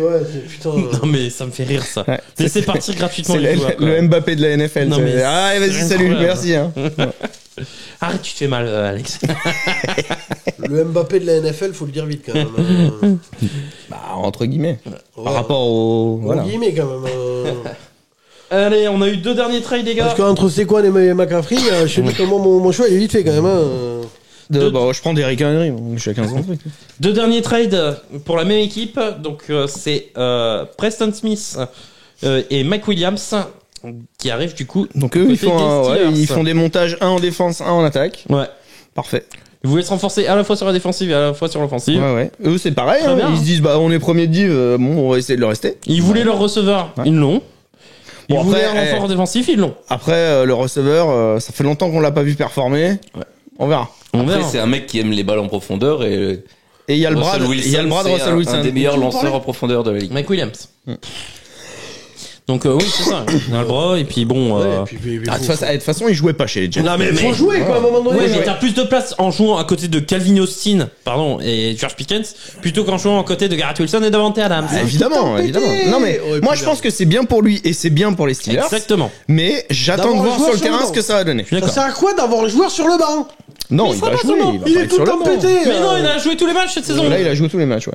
putain. Non mais ça me fait rire ça. Ouais. Laisser partir gratuitement C'est les joueurs. quoi. le Mbappé de la NFL. Non, c'est- mais Ah, vas-y, c'est salut, incroyable. merci. Hein. Arrête, tu te fais mal, Alex. Le Mbappé de la NFL, faut le dire vite quand même. Bah, entre guillemets. Ouais. Par rapport au. Voilà. En guillemets quand même. Allez, on a eu 2 derniers trades les gars. Parce qu'entre Sequan et McCaffrey, je sais comment mon choix il est vite fait quand même. Bah, je prends Derrick Henry, bon, chacun son truc. 2 derniers trades pour la même équipe. Donc c'est Preston Smith et Mike Williams qui arrivent du coup. Donc eux, côté ils font, des ouais, Steelers. ils font des montages, un en défense, un en attaque. Ouais. Parfait. Ils voulaient se renforcer à la fois sur la défensive et à la fois sur l'offensive. Ouais, ouais. Eux, c'est pareil. Très Hein. bien. Ils se disent, bah, on est premier de div, bon, on va essayer de le rester. Ils voulaient leur receveur, Ouais. ils l'ont. Ils Bon, voulaient après, un renfort défensif, ils l'ont. Après, le receveur, ça fait longtemps qu'on l'a pas vu performer. Ouais. On verra. On Après, verra. c'est un mec qui aime les balles en profondeur et Et il y a le bras de, Wilson, il y a le bras de c'est Russell Wilson. un des meilleurs lanceurs en profondeur de la ligue. Mike Williams. Donc Donc oui, c'est ça. Il a le bras et puis bon. Ouais, et puis, De toute façon, il jouait pas chez les Jets. Non, mais faut jouer, quoi, à un moment donné. Ouais, mais ouais. t'as plus de place en jouant à côté de Calvin Austin, et George Pickens, plutôt qu'en jouant à côté de Garrett Wilson et Davante Adams. Évidemment, Putain, évidemment. pété. Non mais Ouais, moi puis je pense que c'est bien pour lui et c'est bien pour les Steelers. Exactement. Mais j'attends de D'avoir voir un joueur sur le sur le terrain banc. ce que ça va donner. Je suis Ça d'accord. sert à quoi d'avoir le joueur sur le banc? Non, Mais il ça va va, jouer. seulement. Il va Il pas est être tout sur le le temps banc. pété. Mais non, il a joué tous les matchs cette saison. Là, il a joué tous les matchs, ouais.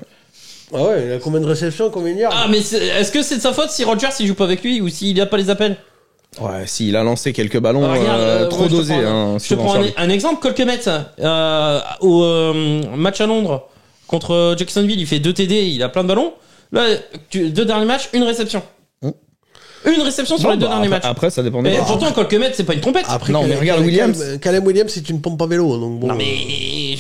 Ah ouais, il a combien de réceptions, combien de yards? Ah, mais est-ce que c'est de sa faute si Rodgers il joue pas avec lui ou s'il a pas les appels? Ouais, si, il a lancé quelques ballons Ah, regarde, trop moi, je te dosés. prends je te souvent prends sur lui. un exemple, Cole Kmet, au match à Londres contre Jacksonville, il fait 2 TD, il a plein de ballons. Là, 2 derniers matchs, une réception. Une réception sur Bon, les 2 bah, derniers matchs. Après, ça dépend des Et matchs. pourtant, Cole Kmet, c'est pas une trompette. Après, Non, mais regarde Williams. Caleb Williams, c'est une pompe à vélo, donc bon. Non mais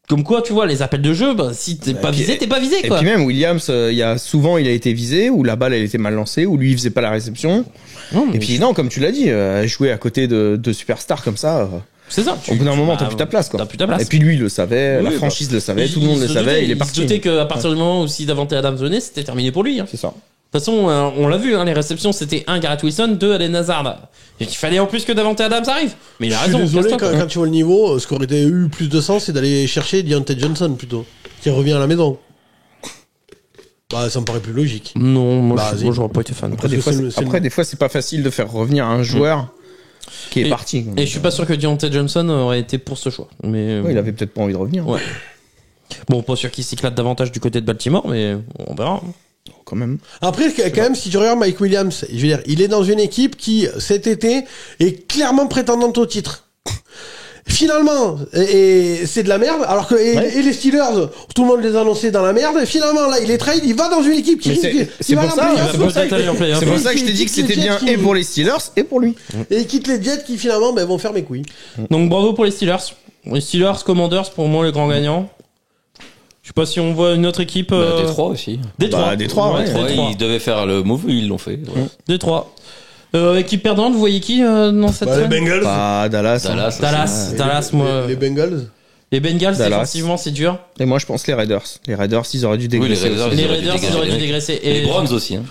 comme quoi, tu vois, les appels de jeu, bah, si t'es pas puis- visé, t'es pas visé Et quoi. puis même Williams, il y a souvent il a été visé ou la balle elle était mal lancée ou lui il faisait pas la réception. Non, mais Et puis non, comme tu l'as dit, jouer à côté de superstars comme ça, c'est ça. au bout d'un moment t'as plus ta place quoi. T'as plus ta place. Et puis lui il le savait, Oui, la bah, franchise le savait, tout le monde le se savait, doutait, il est se parti. doutait qu'à partir du moment où si Davante Adams venait, c'était terminé pour lui. Hein. C'est ça. De toute façon, on l'a vu, hein, les réceptions, c'était 1 Garrett Wilson, 2 Allen Hazard. Et il fallait en plus que Davante Adams arrive. Mais il a Je suis raison. désolé, casse-toi, quand quoi. tu vois le niveau, ce qui aurait eu plus de sens, c'est d'aller chercher Deontay Johnson plutôt, qui revient à la maison. Bah, ça me paraît plus logique. Non, moi, Bah, vas-y. moi, j'aurais pas été fan. Après, Parce que c'est le- des fois c'est pas facile de faire revenir un joueur qui est Et- parti. Et je suis pas sûr que Deontay Johnson aurait été pour ce choix. Mais Ouais, il avait peut-être pas envie de revenir. Ouais. Bon, pas sûr qu'il s'éclate davantage du côté de Baltimore, mais on verra. Quand même. Après, quand même, si tu regardes Mike Williams, je veux dire, il est dans une équipe qui, cet été, est clairement prétendante au titre. Finalement, et c'est de la merde, alors que et les Steelers, tout le monde les annonçait dans la merde, et finalement, là, il est trade, il va dans une équipe qui Mais risque- c'est qui va pour aller en ça, playoff, c'est pour comme ça, ça en playoff. C'est pour ça que je t'ai dit que c'était bien et pour les Steelers et pour lui. Et il quitte les Jets qui finalement vont faire mes couilles. Donc bravo pour les Steelers. Les Steelers, Commanders, pour moi, les grands gagnants. Je sais pas si on voit une autre équipe. Détroit aussi. Détroit. Bah, Détroit, ouais. Détroit, Détroit. ils devaient faire le move, ils l'ont fait. Ouais. Détroit. Équipe perdante, vous voyez qui dans cette Bah, les scène Bengals. Pas Dallas. hein. Dallas, moi. Les Bengals. Les Bengals, Dallas. défensivement, c'est dur. Et moi je pense les Raiders. Les Raiders ils auraient dû Oui, les dégraisser. Raiders, aussi. Les ils auraient dû Raiders, ils dégager auraient dû les mecs. dégraisser. Et les Browns aussi. Hein.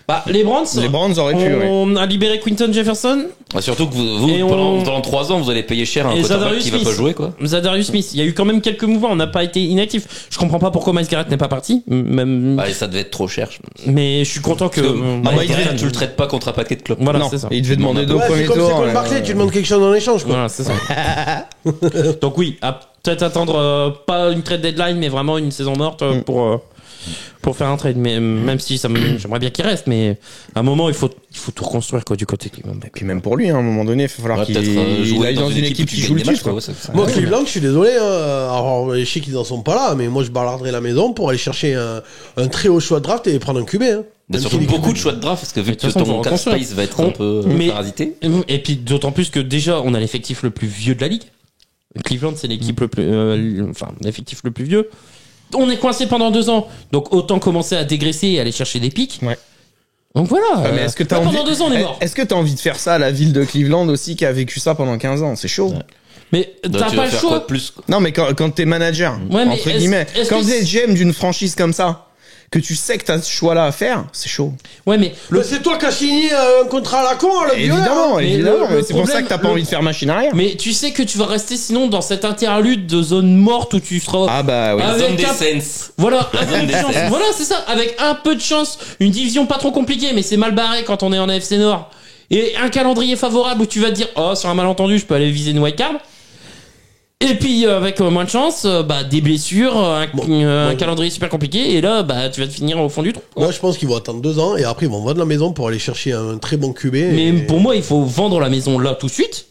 Bah, les Browns. Les Browns auraient pu, ouais. On a libéré Quinton Jefferson. Ah, surtout que vous Et pendant 3 ans, vous allez payer cher un Et quarterback Zadarius qui va Smith. pas jouer, quoi. Zadarius Smith. Il y a eu quand même quelques mouvements. On n'a pas été inactif. Je comprends pas pourquoi Miles Garrett n'est pas parti. Même, Bah, ça devait être trop cher. mais je suis content que. Parce que Miles Mike Garrett- Garrett, tu le traites pas contre un paquet de clubs. Voilà, Non, c'est ça. il devait demander deux au Ouais, premier c'est comme tour. c'est comme Barclay, tu demandes quelque chose en échange, quoi. Voilà, c'est ça. Donc oui, peut-être attendre pas une trade deadline, mais vraiment une saison morte pour faire un trade. Mais même si j'aimerais bien qu'il reste, mais à un moment il faut tout reconstruire quoi du côté Cleveland. Et puis même pour lui, hein, à un moment donné, il va falloir Ouais, qu'il peut-être jouer aille dans une équipe qui où tu joue le gagnes des titre. matchs, quoi. quoi. Moi, Cleveland, je suis désolé. Hein. Alors, je sais qu'ils en sont pas là, mais moi, je balarderai la maison pour aller chercher un très haut choix de draft et prendre un QB. Hein. Il y a Même surtout si beaucoup de choix de draft parce que vu Mais de que toute façon, ton faut cap reconstruire. space va être un peu Mais- parasité. Et puis d'autant plus que déjà on a l'effectif le plus vieux de la ligue. Cleveland c'est l'équipe le plus, l'effectif le plus vieux. On est coincé pendant 2 ans, donc autant commencer à dégraisser et aller chercher des pics. Ouais. Donc voilà. Ouais, mais est-ce que t'as là, envie pendant 2 ans on est mort. Est-ce que t'as envie de faire ça à la ville de Cleveland aussi qui a vécu ça pendant 15 ans? C'est chaud. Mais Donc, t'as tu pas vas le faire quoi choix. de plus, quoi. Non, mais quand t'es manager, Ouais, mais entre est-ce- guillemets, est-ce quand que t'es c'est- GM d'une franchise comme ça, que tu sais que t'as ce choix-là à faire, c'est chaud. Ouais, mais Mais c'est toi qui as signé un contrat à la con, le vieux. Évidemment, mais évidemment. le mais c'est pour ça problème- que t'as pas envie de faire machine arrière. mais tu sais que tu vas rester sinon dans cette interlude de zone morte où tu seras. Ah bah oui. Ah, Zone avec des un- Saints. Voilà, un peu zone de des chance. Saints. Voilà, c'est ça. Avec un peu de chance, une division pas trop compliquée, mais c'est mal barré quand on est en AFC Nord. Et un calendrier favorable où tu vas te dire, oh, sur un malentendu, je peux aller viser une wildcard. Et puis, avec moins de chance, des blessures, un calendrier super compliqué, et là, tu vas te finir au fond du trou. Moi, je pense qu'ils vont attendre 2 ans et après, ils vont vendre la maison pour aller chercher un très bon QB. Mais et- pour moi, il faut vendre la maison là tout de suite.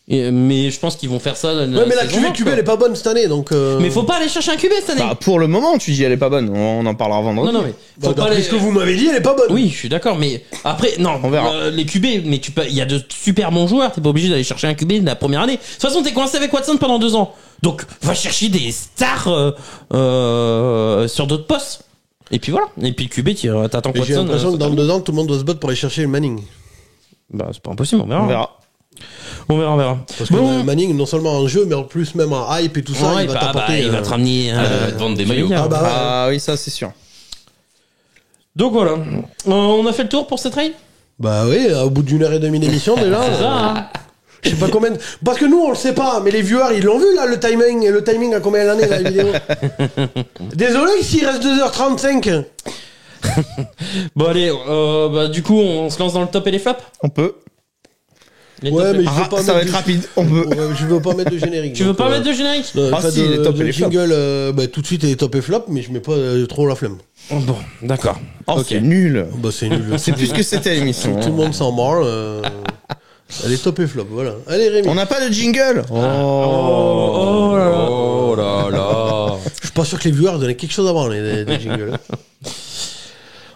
Mais je pense qu'ils vont faire ça. Ouais, mais la QB, elle est pas bonne cette année, donc. Mais faut pas aller chercher un QB cette année. Bah, pour le moment, tu dis elle est pas bonne. On en parlera vendredi. non, mais faut Bah, pas d'après aller. ce que vous m'avez dit, elle est pas bonne. Oui, je suis d'accord, mais après, non, On verra. les QB, mais il y a de super bons joueurs, t'es pas obligé d'aller chercher un QB de la première année. De toute façon, t'es coincé avec Watson pendant 2 ans. Donc, va chercher des stars sur d'autres postes. Et puis voilà. Et puis le QB, t'attends Et Watson. j'ai l'impression que dans ça 2 ans, tout le monde doit se battre pour aller chercher le Manning. Bah, c'est pas impossible, on verra. On verra. On verra. Parce que Bon. le Manning, non seulement en jeu, mais en plus même en hype et tout ça, Ouais, il va t'apporter. il va te ramener. va te vendre des maillots. Ah bah ouais. Ah oui, ça c'est sûr. Donc voilà. On a fait le tour pour cette trade. Bah oui, au bout d'une heure et demie d'émission déjà. C'est ça, hein. Je sais pas combien. Parce que nous on le sait pas, mais les viewers ils l'ont vu là le timing à combien l'année la vidéo. Désolé s'il reste 2h35. Bon allez, bah du coup on se lance dans le top et les flops. On peut. Les Ouais, top et- mais je veux pas Ça va mettre être rapide. On peut. Ouais, je veux pas mettre de générique. Tu veux donc, pas mettre de générique? Ah pas si, les top et les flops. jingle, bah, tout de suite les top et flop, mais je mets pas trop la flemme. Bon, d'accord. Oh, Ok. c'est nul. Bah c'est nul. C'est plus que c'était l'émission. Tout le monde s'en branle. Allez, top et flop, voilà. Allez Rémi. On n'a pas de jingle. Oh là là. Oh là là. Je suis pas sûr que les viewers donnaient quelque chose avant les jingles.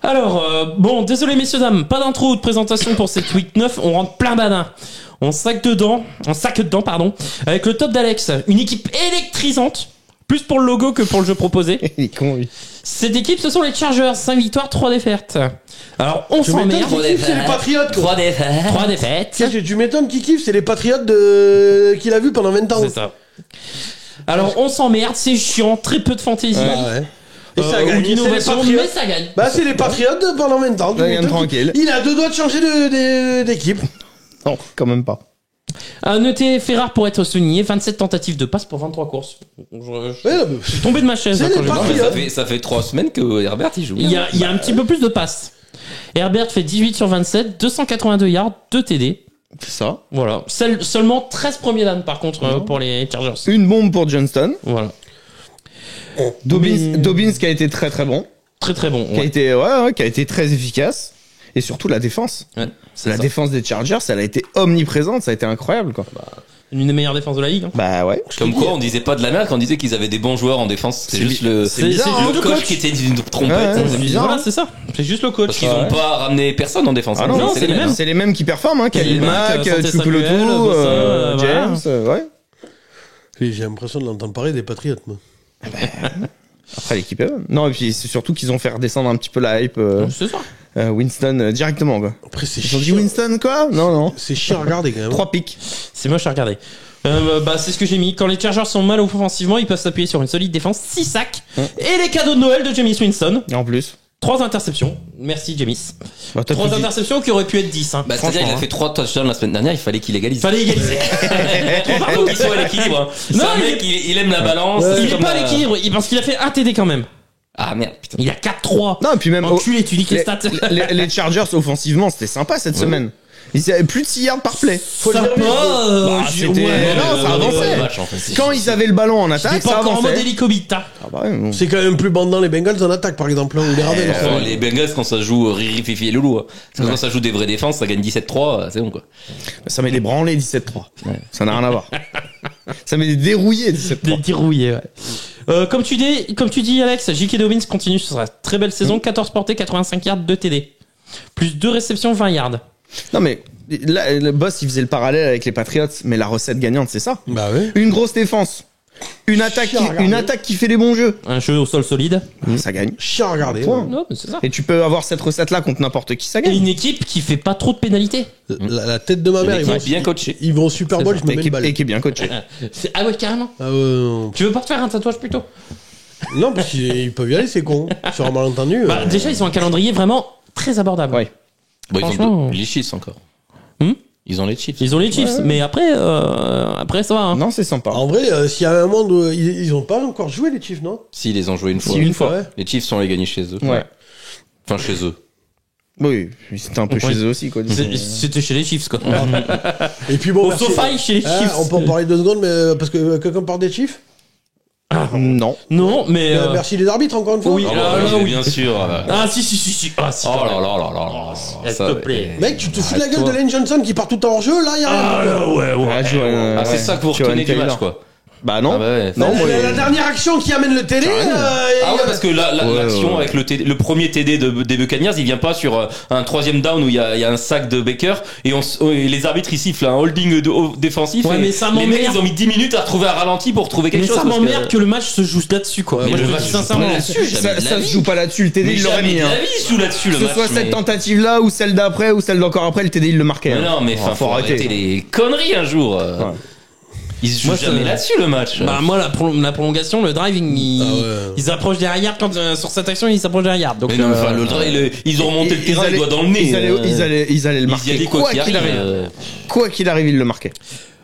Alors, bon, désolé messieurs dames, pas d'intro ou de présentation pour cette week 9, on rentre plein badin. On sac dedans, avec le top d'Alex, une équipe électrisante, plus pour le logo que pour le jeu proposé. Il est con, lui. Cette équipe, ce sont les Chargers, 5 victoires, 3 défaites. Alors, on Tu m'étonnes s'emmerde. qui kiffent, c'est les Patriotes. quoi. 3 défaites. Tu m'étonnes qui kiffent, c'est les Patriotes qu'il a vu pendant 20 ans. C'est ça. Alors, on s'emmerde, c'est chiant, très peu de fantaisie. Ouais. Et ça Ou gagne. d'innovation, C'est les mais Patriotes. ça gagne. Bah c'est les Patriotes pendant 20 ans. Ça gagne tranquille. Il a 2 doigts de changer d'équipe. Non, quand même pas. À noter, Ferrare pour être souligné, 27 tentatives de passe pour 23 courses. Je Ouais, non, mais- suis tombé de ma chaise C'est hein, les quand j'ai vu Patriotes. ça. Mais ça fait 3 semaines que Herbert il joue. Il y a un petit peu plus de passes. Herbert fait 18 sur 27, 282 yards, 2 TD. C'est ça. Voilà. Seulement 13 premiers downs par contre pour les Chargers. Une bombe pour Johnston. Voilà. Dobbins qui a été très très bon. Très très bon. Qui a Ouais. été, qui a été très efficace. Et surtout la défense. Ouais, c'est La ça. défense des Chargers, elle a été omniprésente. Ça a été incroyable, quoi. Une des meilleures défenses de la ligue. Hein. Bah ouais. Comme quoi, on disait pas de la merde quand on disait qu'ils avaient des bons joueurs en défense. C'est juste le, c'est bizarre, le hein, coach le qui était une trompette. Ouais, hein. c'est bizarre. Voilà, c'est ça. C'est juste le coach. Parce qu'ils ont pas ramené personne en défense. Ah hein. non, c'est les mêmes. C'est les mêmes qui performent, hein. Khalil Khalil Mack, Mack, Santé Tupelotu, Samuel, Bossa, James, ouais. J'ai l'impression de l'entendre parler des Patriotes. Moi. Après l'équipe est bonne. Non, et puis c'est surtout qu'ils ont fait redescendre un petit peu la hype C'est ça. Winston directement, quoi. Après c'est Ils ont dit chiant. Winston, quoi? Non. C'est chiant à regarder quand même. 3 pics. C'est moche à regarder. Bah, c'est ce que j'ai mis. Quand les Chargers sont mal offensivement, ils peuvent s'appuyer sur une solide défense, 6 sacs et les cadeaux de Noël de Jameis Winston. Et en plus. 3 interceptions. Merci Jameis. Bah, t'as 3 tout dit. interceptions qui auraient pu être 10. Hein. Bah, c'est-à-dire, il a Franchement, fait 3 touchdowns la semaine dernière, il fallait qu'il égalise. Fallait égaliser. Faut qu'il soit à l'équilibre. Hein. C'est Non, un il mec, il aime la balance. Ouais. c'est Il est comme pas à l'équilibre parce qu'il a fait un TD quand même. Ah merde, putain. Il a 4-3. Non, et puis même. Enculé, tu dis que les les, stats. les Chargers offensivement, c'était sympa cette semaine. Ils avaient plus de 6 yards par play. Sympa. Bah, c'était- non, ça avançait. Match, en fait. Quand ils avaient le ballon en J'étais attaque, ça pas encore en mode avançait. hélicobita. Ah bah ouais, bon. C'est quand même plus bandant les Bengals en attaque par exemple ou les Ravens. Les Bengals, quand ça joue Riri, Fifi et Loulou, hein. Parce que quand ça joue des vraies défenses, ça gagne 17-3, c'est bon quoi. Ça met les branlés 17-3. Ça n'a rien à voir. Ça met des dérouillés 17-3. Dérouillé, ouais. Comme tu dis, Alex, J.K. Dobbins continue sur sa très belle saison. 14 portées, 85 yards, 2 TD. Plus 2 réceptions, 20 yards. Non mais là, le boss il faisait le parallèle avec les Patriots, mais la recette gagnante c'est ça. Bah ouais. Une grosse défense, une attaque qui fait les bons jeux, Un jeu au sol solide. ça gagne. Chiant à regarder. Point. Non, mais c'est ça. Et tu peux avoir cette recette là contre n'importe qui, ça Et gagne. une équipe qui fait pas trop de pénalités. La tête de ma mère, Une équipe bien coachée. Ils vont au Super Bowl, je me Et mets qui, une balle. et qui est bien coaché. Ah ouais, carrément. Ah ouais, non. Tu veux pas te faire un tatouage plutôt? Non, parce qu'ils peuvent y aller, c'est con. Sur un malentendu. Bah, déjà, ils ont un calendrier vraiment très abordable. Ouais. Bon, Franchement. les Chiefs encore. Hmm Ils ont les Chiefs. Ils ont les Chiefs, Ouais. mais après ça va. Hein. Non, c'est sympa. En vrai, s'il y a un monde où ils ont pas encore joué les Chiefs, non? Si, ils les ont joués une fois. Si, une fois. Ouais. Les Chiefs sont allés gagner chez eux. Ouais. Enfin, chez eux. Oui, c'était un peu Ouais. chez eux aussi quoi. C'était chez les Chiefs, quoi. Et puis bon, Au merci. SoFi, chez les Ah, Chiefs. on peut en parler 2 secondes, mais parce que quelqu'un parle des Chiefs. Non. Non, mais. Merci les arbitres encore une fois. Oui. Ah, là, bah, là, oui. bien sûr. Ah, si. Ah, si. Oh là là là là là. S'il Ça, te plaît. Mec, tu te fous de la gueule de Arrête-toi. Lane Johnson qui part tout en jeu, là, y a rien. Ah, ouais. Ah, Johan, Ah, c'est ouais. ça que vous Johan retenez du Taylor. match, quoi. Bah non. Ah bah ouais. Non, moi, La dernière action qui amène le télé. Ah ouais, parce que l'action ouais. avec le premier TD des Buccaneers, il vient pas sur un 3ème down où il y a un sac de Baker et les arbitres ils sifflent un holding défensif. Ouais, et mais ça les mecs m'emmerde. ils ont mis 10 minutes à retrouver un ralenti pour trouver quelque Mais chose. ça parce que- m'emmerde que le match se joue là-dessus, quoi. Ouais, Moi, mais je le le match dis se joue sincèrement. pas là-dessus. Ça, jamais de ça la se vie. joue pas là-dessus. Le TD Mais il l'aurait jamais mis. de Hein. la vie, il se joue là-dessus le Que ce match. soit cette mais- tentative là ou celle d'après ou celle d'encore après, le TD il le marquait. Mais hein. non, mais Oh, faut arrêter les conneries un jour. Ils se jouent Moi, jamais ça- là-dessus le match. Bah moi la prolongation, le driving, ils approchent derrière quand sur cette action ils s'approchent derrière. Donc Mais non, mais enfin, ils ont remonté le terrain, les doigts dans le nez. Ils allaient le Ils y marquer. allaient quoi qu'il arrive. Quoi qu'il arrive, ils le marquaient.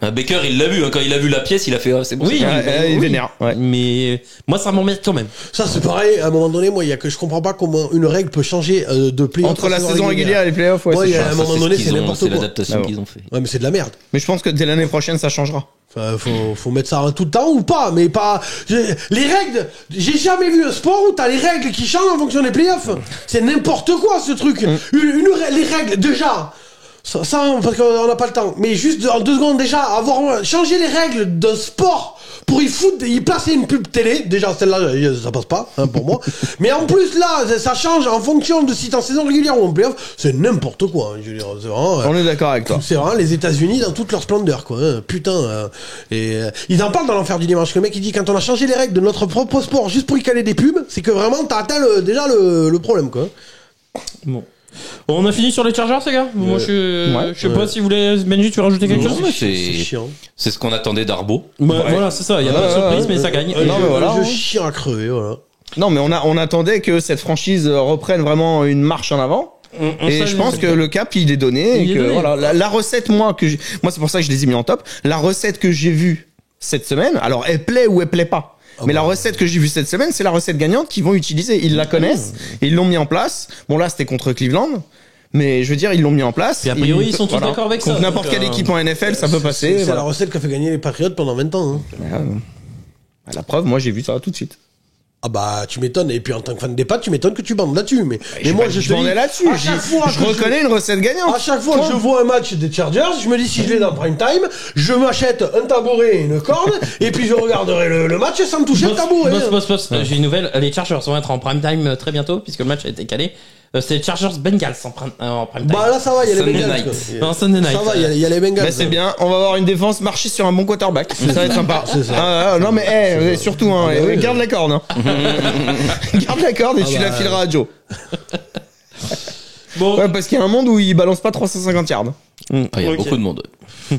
Baker, il l'a vu, hein, quand il a vu la pièce, il a fait, ah, c'est bon. Oui, c'est bon. Il oui. vénère. Ouais. Mais moi ça m'emmerde quand même. Ça, c'est pareil. À un moment donné, moi, il y a que je comprends pas comment une règle peut changer de play-off Entre la saison régulière et les playoffs, ouais, Ouais, c'est il y a chiant. un Ça, moment ce donné, qu'ils c'est ont- n'importe c'est quoi. l'adaptation Ah bon. qu'ils ont fait. Ouais, mais c'est de la merde. Mais je pense que dès l'année prochaine, ça changera. Enfin, faut mettre ça tout le temps ou pas, mais pas. Les règles, j'ai jamais vu un sport où t'as les règles qui changent en fonction des playoffs. C'est n'importe quoi ce truc. Les règles, déjà. Ça, parce qu'on n'a pas le temps. Mais juste en 2 secondes déjà, changer les règles d'un sport pour y placer une pub télé. Déjà, celle-là, ça passe pas, hein, pour moi. Mais en plus, là, ça change en fonction de si t'es en saison régulière ou en playoff. C'est n'importe quoi, hein, je veux dire. C'est vraiment, On est d'accord avec toi. c'est vraiment les États-Unis dans toute leur splendeur, quoi. Hein. Putain. Ils en parlent dans l'enfer du dimanche. Le mec, il dit quand on a changé les règles de notre propre sport juste pour y caler des pubs, c'est que vraiment t'as atteint déjà le problème, quoi. Bon. On a fini sur les Chargers, les gars. Moi, je sais pas si vous voulez, Benji, tu veux rajouter quelque Non, chose mais C'est c'est chiant. c'est ce qu'on attendait d'Arbo. Voilà, c'est ça. Il y a pas de surprise, mais ça gagne. Non, mais voilà, Je hein. chiant à crever, voilà. Non, mais on attendait que cette franchise reprenne vraiment une marche en avant. Et je pense que le cap il est donné. Il Et est que, donné. voilà, la recette, moi c'est pour ça que je les ai mis en top. La recette que j'ai vue cette semaine, alors elle plaît ou elle plaît pas. Mais la recette que j'ai vue cette semaine, c'est la recette gagnante qu'ils vont utiliser. Ils la connaissent, et ils l'ont mis en place. Bon là, c'était contre Cleveland. Mais je veux dire, ils l'ont mis en place. Et a priori, ils sont tous d'accord avec ça, Contre n'importe donc, quelle équipe en NFL, ça peut passer. C'est Voilà. la recette qui a fait gagner les Patriots pendant 20 ans. Hein. La preuve, moi j'ai vu ça tout de suite. Ah bah tu m'étonnes, et puis en tant que fan des Pats, tu m'étonnes que tu bandes là-dessus, mais moi je te m'en dis, ai là-dessus. à chaque fois Je que reconnais une recette gagnante. À chaque fois que je vois un match des Chargers, je me dis si je l'ai dans prime time, je m'achète un tabouret et une corde, et puis je regarderai le match sans me toucher le tabouret. Boss, j'ai une nouvelle. Les Chargers vont être en prime time très bientôt, puisque le match a été calé. C'est les Chargers Bengals en prime time. Bah là ça va, il y a les Sunday Bengals. night. quoi. Non, Sunday night. Ça va, il y a les Bengals. Bah, c'est bien, on va avoir une défense marcher sur un bon quarterback. Ça va être sympa. C'est ça. Non mais surtout, hein, Ah bah oui. garde la corde. Hein. Garde la corde et tu la fileras à Joe. Bon, Ouais, parce qu'il y a un monde où il balance pas 350 yards. Ah, il y a Ok. beaucoup de monde.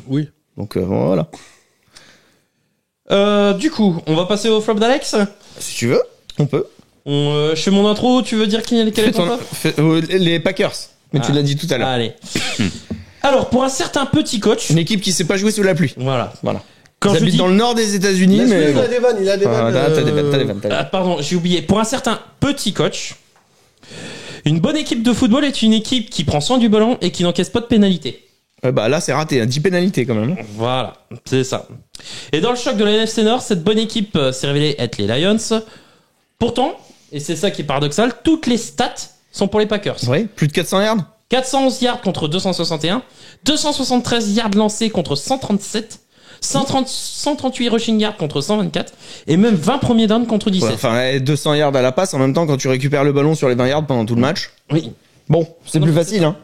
Oui. Donc voilà. du coup, on va passer au flop d'Alex. Si tu veux, on peut. Je fais mon intro, tu veux dire quel est ton flop Les Packers. Mais tu l'as dit tout à l'heure. Allez. Alors, pour un certain petit coach, Une équipe qui sait pas jouer sous la pluie. voilà. Voilà. Quand Ils je habitent dis dans le nord des États-Unis, Laisse-le, mais il bon. a des vannes, il a des vannes. T'as des vannes. Ah, pardon, j'ai oublié. Pour un certain petit coach, une bonne équipe de football est une équipe qui prend soin du ballon et qui n'encaisse pas de pénalité. Bah là, c'est raté. 10 pénalités quand même. Voilà, c'est ça. Et dans le choc de la NFC Nord, cette bonne équipe s'est révélée être les Lions. Pourtant, et c'est ça qui est paradoxal, toutes les stats sont pour les Packers. Oui, plus de 400 yards. 411 yards contre 261, 273 yards lancés contre 137, 138 rushing yards contre 124, et même 20 premiers downs contre 17. Ouais, enfin, 200 yards à la passe en même temps quand tu récupères le ballon sur les 20 yards pendant tout le match. Oui. Bon, c'est Non, plus c'est facile, hein.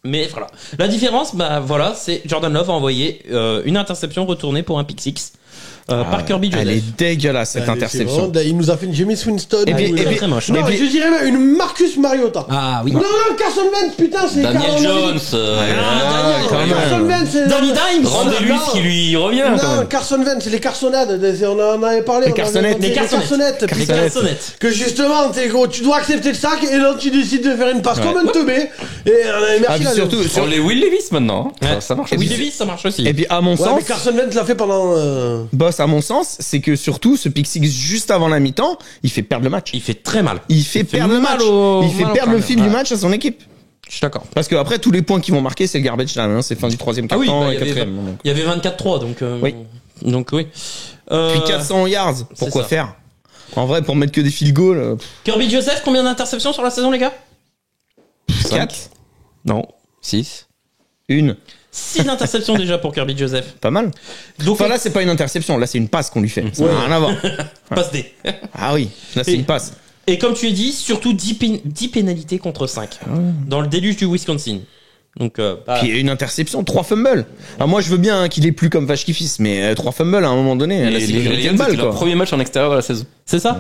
Mais voilà. La différence, bah voilà, c'est Jordan Love a envoyé une interception retournée pour un pick six par Kirby Joseph. Elle est dégueulasse cette Allez, interception. c'est vraiment- Il nous a fait une James Winston. Et puis- Très, très moche. Non, et puis- je dirais même une Marcus Mariota. Ah oui. Non, Carson Wentz, putain, c'est Daniel Carson Jones. Wentz. quand même. Carson Wentz, c'est... Danny Dimes. Rendez-lui Non. ce qui lui revient. quand Non, même. Carson Wentz, c'est les carsonnades. On en avait parlé. Les on en avait carsonnettes. raconté, Les carsonnettes. putain. Les carsonnettes. Que justement, gros, tu dois accepter le sac et là tu décides de faire une passe comme un teubé. Et Ah, merci puis la surtout, Lions. Sur les Will Levis maintenant. hein. Ça marche. Oui, aussi. Davis, ça marche aussi. et puis à mon Ouais, mais sens, Carson Wentz l'a fait pendant. boss, à mon sens, c'est que surtout ce pick six juste avant la mi-temps, il fait perdre le match. Il fait très mal. Il fait perdre le mal match. Il fait mal au perdre le crâne. fil du Ouais. match à son équipe. Je suis d'accord. Parce que après tous les points qu'ils vont marquer, c'est le garbage time. Hein. C'est fin du troisième Ah oui, quart-temps bah, et il y avait- quatrième. Donc. Il y avait 24-3, donc Oui. Donc oui. Puis 400 yards, pourquoi ça. faire? En vrai, pour mettre que des field goals, Kirby Joseph, combien d'interceptions sur la saison, les gars? 4, Non. 6. 1, 6 interceptions déjà pour Kirby Joseph. pas mal. Donc, Enfin là, c'est pas une interception, là c'est une passe qu'on lui fait. Ça n'a rien à voir. passe D. Ah oui, là c'est Et- une passe. Et comme tu as dit, surtout 10 pénalités contre 5. Dans le déluge du Wisconsin. Donc, Puis une interception, 3 fumbles. Alors moi je veux bien hein, qu'il ait plus comme vache qui fisse, mais 3 fumbles à un moment donné, la Les sécurité Lions, de balle c'était leur quoi. premier match en extérieur de la saison. c'est ça?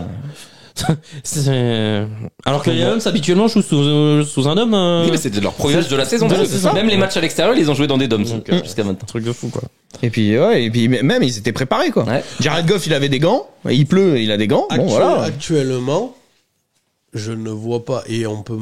Alors que les Lions habituellement jouent sous un homme. Oui, mais c'était leur premier match de la saison. de la saison. Même les matchs à l'extérieur, ils ont joué dans des domes donc, jusqu'à maintenant. Truc de fou quoi. Et puis même ils étaient préparés quoi. Ouais. Jared Goff il avait des gants, il pleut, il a des gants. Bon voilà. Actuellement, je ne vois pas, et on peut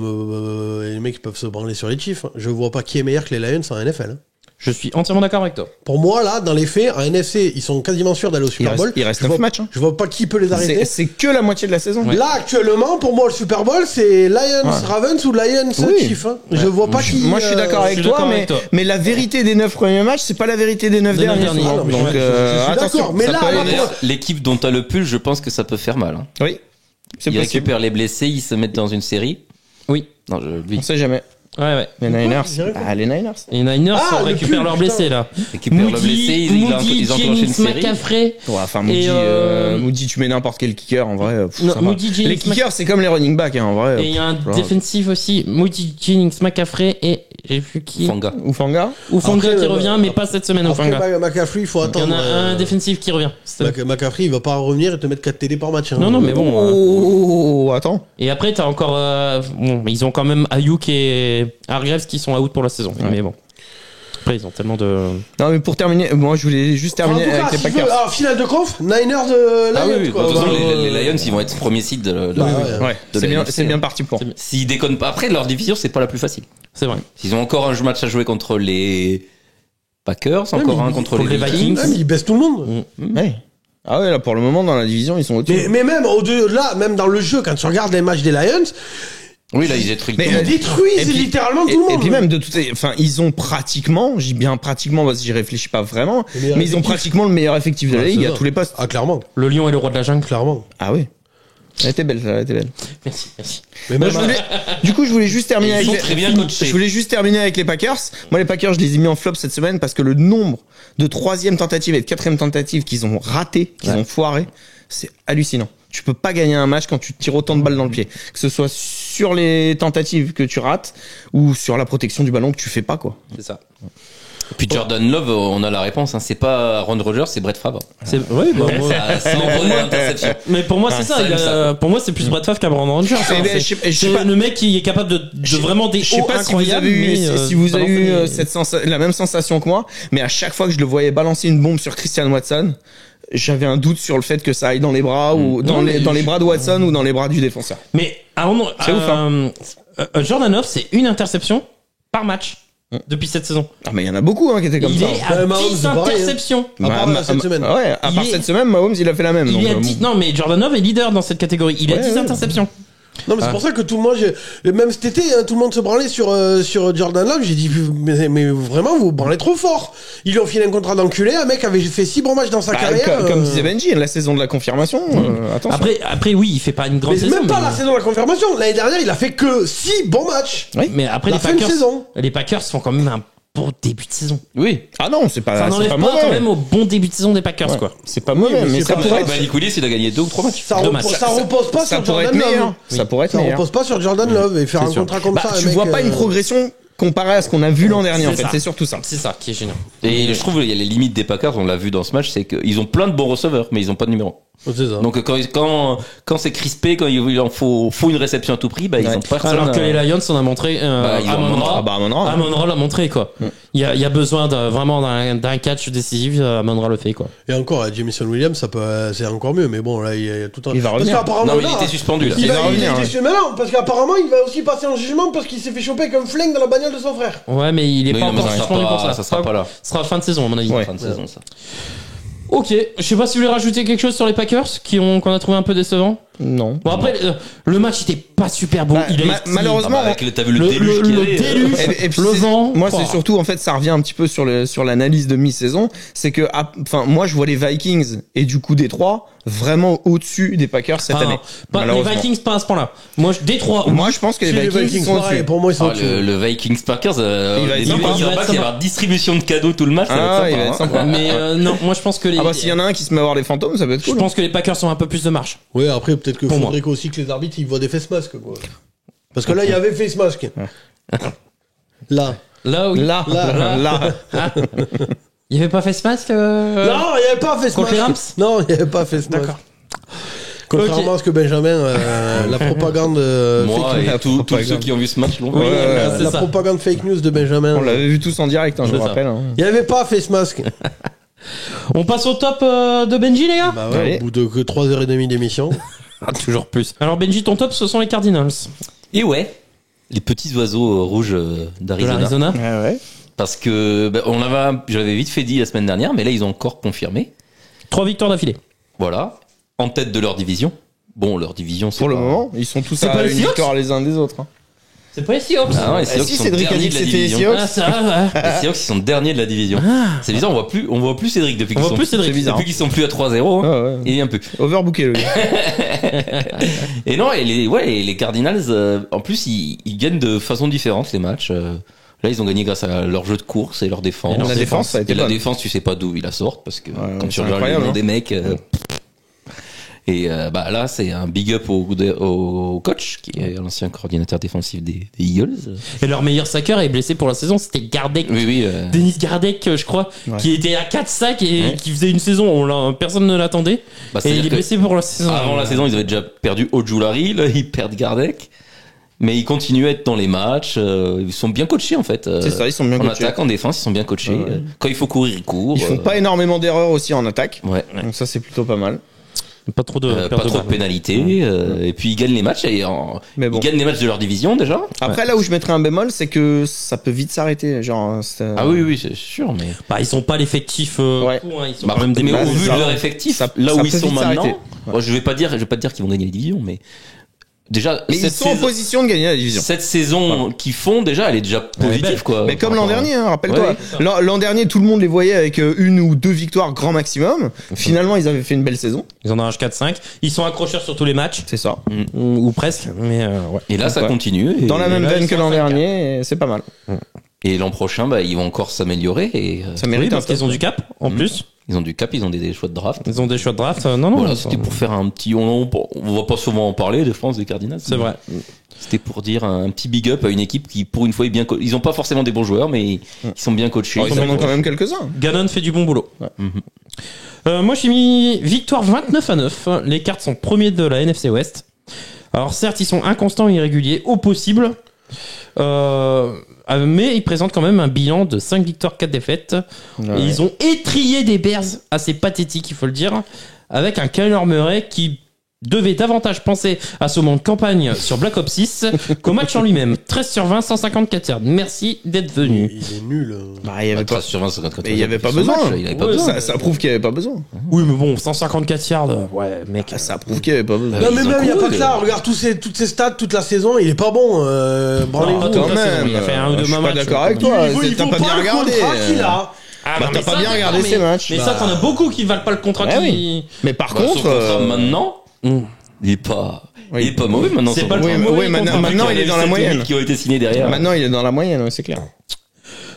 les mecs peuvent se branler sur les chiffres, je vois pas qui est meilleur que les Lions en NFL. Hein. Je suis entièrement d'accord avec toi. Pour moi, là, dans les faits, en NFC, ils sont quasiment sûrs d'aller au Super Bowl. Il reste Je 9 vois- matchs. Hein. Je vois pas qui peut les arrêter. C'est que la moitié de la saison. Là, actuellement, pour moi, le Super Bowl, c'est Lions Ravens ou Lions Oui. Chiefs. Hein. Je vois pas qui. Moi je suis d'accord avec suis toi, d'accord mais, avec toi. mais la vérité des 9 premiers matchs, c'est pas la vérité des 9 Des derniers. 9 derniers. souvent. Ah non, mais Donc je suis attention, d'accord. Mais ça là, peut là, aller- pour- L'équipe dont t'as le pull, je pense que ça peut faire mal. Hein. Oui, c'est Ils possible. récupèrent les blessés, ils se mettent dans une série. Oui. Non, lui. On sait jamais. Ouais. Les Niners. J'ai rien compris. Les Niners. Et les Niners Ah, le récupèrent pull, leurs putain. blessés là. Récupèrent le blessé, ils enclenchent une Jennings, série. McCaffrey. Ouais, enfin Moody, Et, Moody, tu mets n'importe quel kicker en vrai. Non, ça va. Moody, Jennings, Les kickers, c'est comme les running backs hein, en vrai. Et il y a un voilà. défensif aussi, Moody, Jennings, McCaffrey et j'ai vu qui. Fanga. Ou Fanga. Oufanga Après, qui revient, mais pas cette semaine Après, Oufanga. McCaffrey, il faut Il y en attendre. a un défensif qui revient. McCaffrey, il va pas revenir et te mettre 4 TD par match. Hein. Non, mais bon. Oh, attends. Et après, t'as encore. Bon, ils ont quand même Ayuk et Hargreaves qui sont out pour la saison. Mais bon. Après, ils ont tellement de. Non, mais pour terminer, moi je voulais juste En terminer tout cas, avec les si tu veux, Packers. alors, finale de conf, Niners de Lions. Ah oui, quoi. de toute façon, Voilà. les Lions, ils vont être premier seed de Bah ouais. Ouais, de c'est la bien, NFC, c'est bien hein. parti pour. S'ils déconnent pas, après, leur division, c'est pas la plus facile. C'est vrai. Ils ont encore un match à jouer contre les Packers, encore un contre les Vikings. Ouais, mais ils baissent tout le monde. Ouais. Ah ouais, là pour le moment dans la division ils sont au-dessus. Mais même au-delà, même dans le jeu, quand tu regardes les matchs des Lions, Oui, là, ils détruisent Mais, tout le ils monde. détruisent Et puis- littéralement tout le monde. Et puis même de toutes, enfin ils ont pratiquement, je dis bien pratiquement parce que j'y réfléchis pas vraiment, Le meilleur mais ils ont effectif. pratiquement le meilleur effectif de la Ouais, ligue c'est à ça. tous les postes. Ah, clairement. Le lion est le roi de la jungle. Clairement. Ah oui. Elle était belle, elle était belle. Merci, merci. Mais Moi, même, du coup, je voulais juste terminer Ils avec sont les... très bien coachés. Je voulais juste terminer avec les Packers. Moi, les Packers, je les ai mis en flop cette semaine parce que le nombre de 3e tentatives et de 4e tentatives qu'ils ont raté, qu'ils ont foiré, c'est hallucinant. Tu peux pas gagner un match quand tu tires autant de balles dans le pied. Que ce soit sur les tentatives que tu rates ou sur la protection du ballon que tu fais pas, quoi. C'est ça. Et puis Jordan Love, on a la réponse. Hein. C'est pas Aaron Rodgers, c'est Brett Favre. C'est oui, bah, moi- Ça envoie une interception. Mais pour moi, c'est Ah, ça. ça il aime a- ça. pour moi, c'est plus Brett Favre qu'Abraham Rogers. Eh ben, je sais pas- le mec qui est capable de vraiment des Je sais hauts pas si vous incroyables. avez eu, mais, si vous avez eu balancer les- la même sensation que moi, mais à chaque fois que je le voyais balancer une bombe sur Christian Watson, j'avais un doute sur le fait que ça aille dans les bras ou Non, mais dans les bras de Watson ou dans les bras du défenseur. Mais avant, C'est ouf, hein. Jordan Love, c'est une interception par match depuis cette saison. Ah mais il y en a beaucoup hein, qui étaient comme Il ça. est à Mahomes, 10 c'est pareil, hein. interceptions. À part cette semaine. Ouais, à part Il est- cette semaine, Mahomes il a fait la même. Il donc, est à bon. 10, non, mais Jordan Love est leader dans cette catégorie. Il est à Ouais, 10 ouais. interceptions. Non, mais c'est pour ça que tout le monde, même cet été, hein, tout le monde se branlait sur Jordan Love. J'ai dit, mais vraiment, vous vous branlez trop fort. Ils lui ont filé un contrat d'enculé. Un mec avait fait 6 bons matchs dans sa Bah, carrière. comme disait Benji, la saison de la confirmation. Attention. Après, oui, il fait pas une grande Mais c'est saison. même pas mais- la saison de la confirmation. L'année dernière, il a fait que 6 bons matchs. Oui. Mais après, La les fin de Packers, saison. les Packers font quand même un bon début de saison. Oui. Ah non, c'est pas, Ça c'est n'enlève pas pas mauvais. quand même au bon début de saison des Packers, Ouais. quoi. C'est pas mauvais, mais mais c'est ça pas pourrait vrai. être, Malik Willis, il a gagné 2 ou 3 matchs. Ça, Dommage. ça repose pas ça sur pourrait être Jordan meilleur. Love. Ça pourrait être Ça meilleur. repose pas sur Jordan Love et faire C'est un sûr. contrat comme Bah, ça. un tu mec, vois pas une progression comparée à ce qu'on a vu l'an dernier, en C'est fait. ça. C'est surtout ça. C'est ça qui est gênant. Et je trouve qu'il y a les limites des Packers, on l'a vu dans ce match, c'est qu'ils ont plein de bons receveurs, mais ils ont pas de numéro. C'est ça. Donc quand c'est crispé, quand il en faut une réception à tout prix, bah ils Ouais. ont personne. Alors que les Lions, on a montré, Bah, ils ont Amon-Ra. Ah bah, Amon-Ra. Amon-Ra l'a montré, quoi. Il y a besoin vraiment d'un catch décisif, Amon-Ra le fait, quoi. Et encore, Jameson Williams, c'est encore mieux. Mais bon, là, il y a tout un. Il va Parce revenir. qu'apparemment, Non, mais il là, était suspendu là. Il va revenir, était ouais. suspendu. Mais non, parce qu'apparemment, il va aussi passer en jugement parce qu'il s'est fait choper comme flingue dans la bagnole de son frère. Ouais, mais il est Oui, pas non, mais encore ça sera suspendu pas- pour ça. ça sera pas là. Ce sera fin de saison, à mon avis. Ouais. Fin de saison, ça. Ok, je sais pas si vous voulez rajouter quelque chose sur les Packers qu'on a trouvé un peu décevant. Non. Bon après, le match était pas super beau. Bah, Il a malheureusement, Ah bah, t'as vu le déluge qu'il y avait, déluge, Et puis le c'est- vent. Moi, Oh. c'est surtout, en fait, ça revient un petit peu sur l'analyse de mi-saison. C'est que, enfin, moi, je vois les Vikings et du coup Détroit vraiment au-dessus des Packers cette année. Les malheureusement. Vikings pas à ce point-là. Moi, Détroit. Moi, je pense que les Si, Vikings, sont pareil, au-dessus. pour moi, ils sont Ah, au-dessus. le Vikings Packers, Il va les être sympa. Vikings, Il va être il va y sympa. avoir distribution de cadeaux tout le match. ça Ah, va il être va être sympa, hein. sympa. Mais non, moi je pense que les. Ah bah, s'il y en a un qui se met à voir les fantômes, ça peut être Je cool. pense que les Packers ont un peu plus de marge. Oui, après, peut-être que Pour faudrait aussi que les arbitres ils voient des face masks, quoi. Parce que là, il y avait face mask. Là. Là, oui. Là, là. Il y avait pas face mask Non, il n'y avait pas face contre les mask. Rams Non, il n'y avait pas face mask. D'accord. Contrairement à ce que Benjamin, la propagande. Moi fake et news. tous ceux qui ont vu ce match l'ont vu. Oui, c'est La ça. propagande fake news de Benjamin. On l'avait vu tous en direct, je C'est me ça. rappelle. Il n'y avait pas face mask. On passe au top de Benji, les gars. Bah ouais, Allez. au bout de que 3h30 d'émission. Toujours plus. Alors Benji, ton top, ce sont les Cardinals Et ouais, les petits oiseaux rouges de d'Arizona. l'Arizona. Ouais. Parce que j'avais vite fait dit la semaine dernière, mais là ils ont encore confirmé. 3 victoires d'affilée. Voilà, en tête de leur division. Bon, leur division, c'est Pour le pas- moment, ils sont tous C'est à pas les une Seahawks victoire les uns des autres. hein. C'est pas les Seahawks. Ah non, les Seahawks si, sont Cédric a derniers dit de que la c'était les division. Seahawks. Ah, ça va, ouais. Les Seahawks ils sont derniers de la division. C'est bizarre, on voit plus Cédric depuis On qu'ils voit sont plus Cédric. C'est bizarre. depuis qu'ils sont plus à 3-0. Hein. Ah ouais. Il est un peu. Overbooké, le gars. Et non, et les Cardinals, en plus, ils gagnent de façon différente les matchs. Là, ils ont gagné grâce à leur jeu de course et leur défense. Et leur La défense, ça a été Et la bonne. défense, tu sais pas d'où ils la sortent parce que quand tu c'est regardes le incroyable, nom hein. des mecs. Et là, c'est un big up au coach qui est l'ancien coordinateur défensif des Eagles. Et leur meilleur saqueur est blessé pour la saison, c'était Gardek. Oui. Denis Gardek, je crois, Ouais. qui était à 4 sacs et Ouais. qui faisait une saison, personne ne l'attendait. Bah, Et c'est-à-dire il est que blessé pour la saison. Avant la saison, ils avaient déjà perdu Ojulari, là, ils perdent Gardek. Mais ils continuent à être dans les matchs. Ils sont bien coachés, en fait. C'est ça, ils sont bien En coachés. attaque, en défense, ils sont bien coachés. Ouais. Quand il faut courir, ils courent. Ils font pas énormément d'erreurs aussi en attaque. Ouais. Donc ça, c'est plutôt pas mal. Pas trop de Pas perte trop de balles. pénalités. Et puis ils gagnent les matchs. Mais bon. Ils gagnent les matchs de leur division déjà. Après, là où je mettrais un bémol, c'est que ça peut vite s'arrêter. Genre, Ah oui, c'est sûr. Mais, Bah, ils sont pas l'effectif Ouais. fous, hein, ils sont bah, quand même des mais Bah, au c'est vu ça. de leur effectif, Ça- là ça où ils peut sont vite maintenant, s'arrêter. moi, je vais pas dire qu'ils vont gagner les divisions, mais déjà Mais ils sont en position de gagner la division. cette saison qu'ils font déjà, elle est déjà positive belle. quoi. Mais comme Par l'an rapport à- dernier, hein, rappelle-toi. Ouais, oui. L'an dernier, tout le monde les voyait avec une ou deux victoires grand maximum. Finalement, ils avaient fait une belle saison. Ils en arrachent 4-5. Ils sont accrocheurs sur tous les matchs. C'est ça. Ou presque. Mais ouais. Et là, ça Ouais. continue. Et, Dans la même là, veine ils que sont l'an à 5-4. dernier, et c'est pas mal. et l'an prochain, bah, ils vont encore s'améliorer. Et Ça Oui, mérite un parce qu'ils top. ont du cap, en plus. ils ont du cap, ils ont des choix de draft. Ils ont des choix de draft. Non, Voilà, ils c'était sont- pour faire un petit. On va pas souvent en parler, de France, des Cardinals. C'est vrai. C'était pour dire un petit big up à une équipe qui, pour une fois, est bien. Ils ont pas forcément des bons joueurs, mais ils sont bien coachés. Alors, ils en ont quand même quelques-uns. Gannon fait du bon boulot. Mhm. Moi, j'ai mis victoire 29-9. Les Cards sont premiers de la NFC West. Alors, certes, ils sont inconstants et irréguliers au possible. Mais ils présentent quand même un bilan de 5 victoires, 4 défaites. Ouais. Et ils ont étrié des Bears assez pathétiques, il faut le dire, avec un Kyler Murray qui devait davantage penser à ce moment de campagne sur Black Ops 6 qu'au match en lui-même. 13 sur 20, 154 yards. Merci d'être venu. Il est nul. Bah, il y avait pas, 13 sur 20, 54. mais il y avait pas Son besoin. match, il avait pas Ouais, besoin. ça prouve qu'il y avait pas besoin. Oui, mais bon, 154 yards, ouais, mec. Ça prouve qu'il y avait pas besoin. Non, mais ils ont même, il n'y a couru, pas que ça. Regarde toutes ces stats, toute la saison, il est pas bon. Branlez-vous. Ah, Quand toute la saison, même. il a fait un ou deux Je suis pas matchs. d'accord avec Il toi. il T'as faut pas bien le regardé. contrat qu'il a. Ah, Bah, non, t'as mais pas ça, bien regardé mais- ces matchs. Mais Bah. ça, t'en as beaucoup qui valent pas le contrat Ouais, qui... Mais par Bah, son contre, contrat maintenant, il est pas mauvais maintenant. C'est son pas le contrat. plus mauvais oui, maintenant, contrat. maintenant, il est dans la moyenne. Qui ont été signés derrière. Maintenant, il est dans la moyenne, ouais, c'est clair.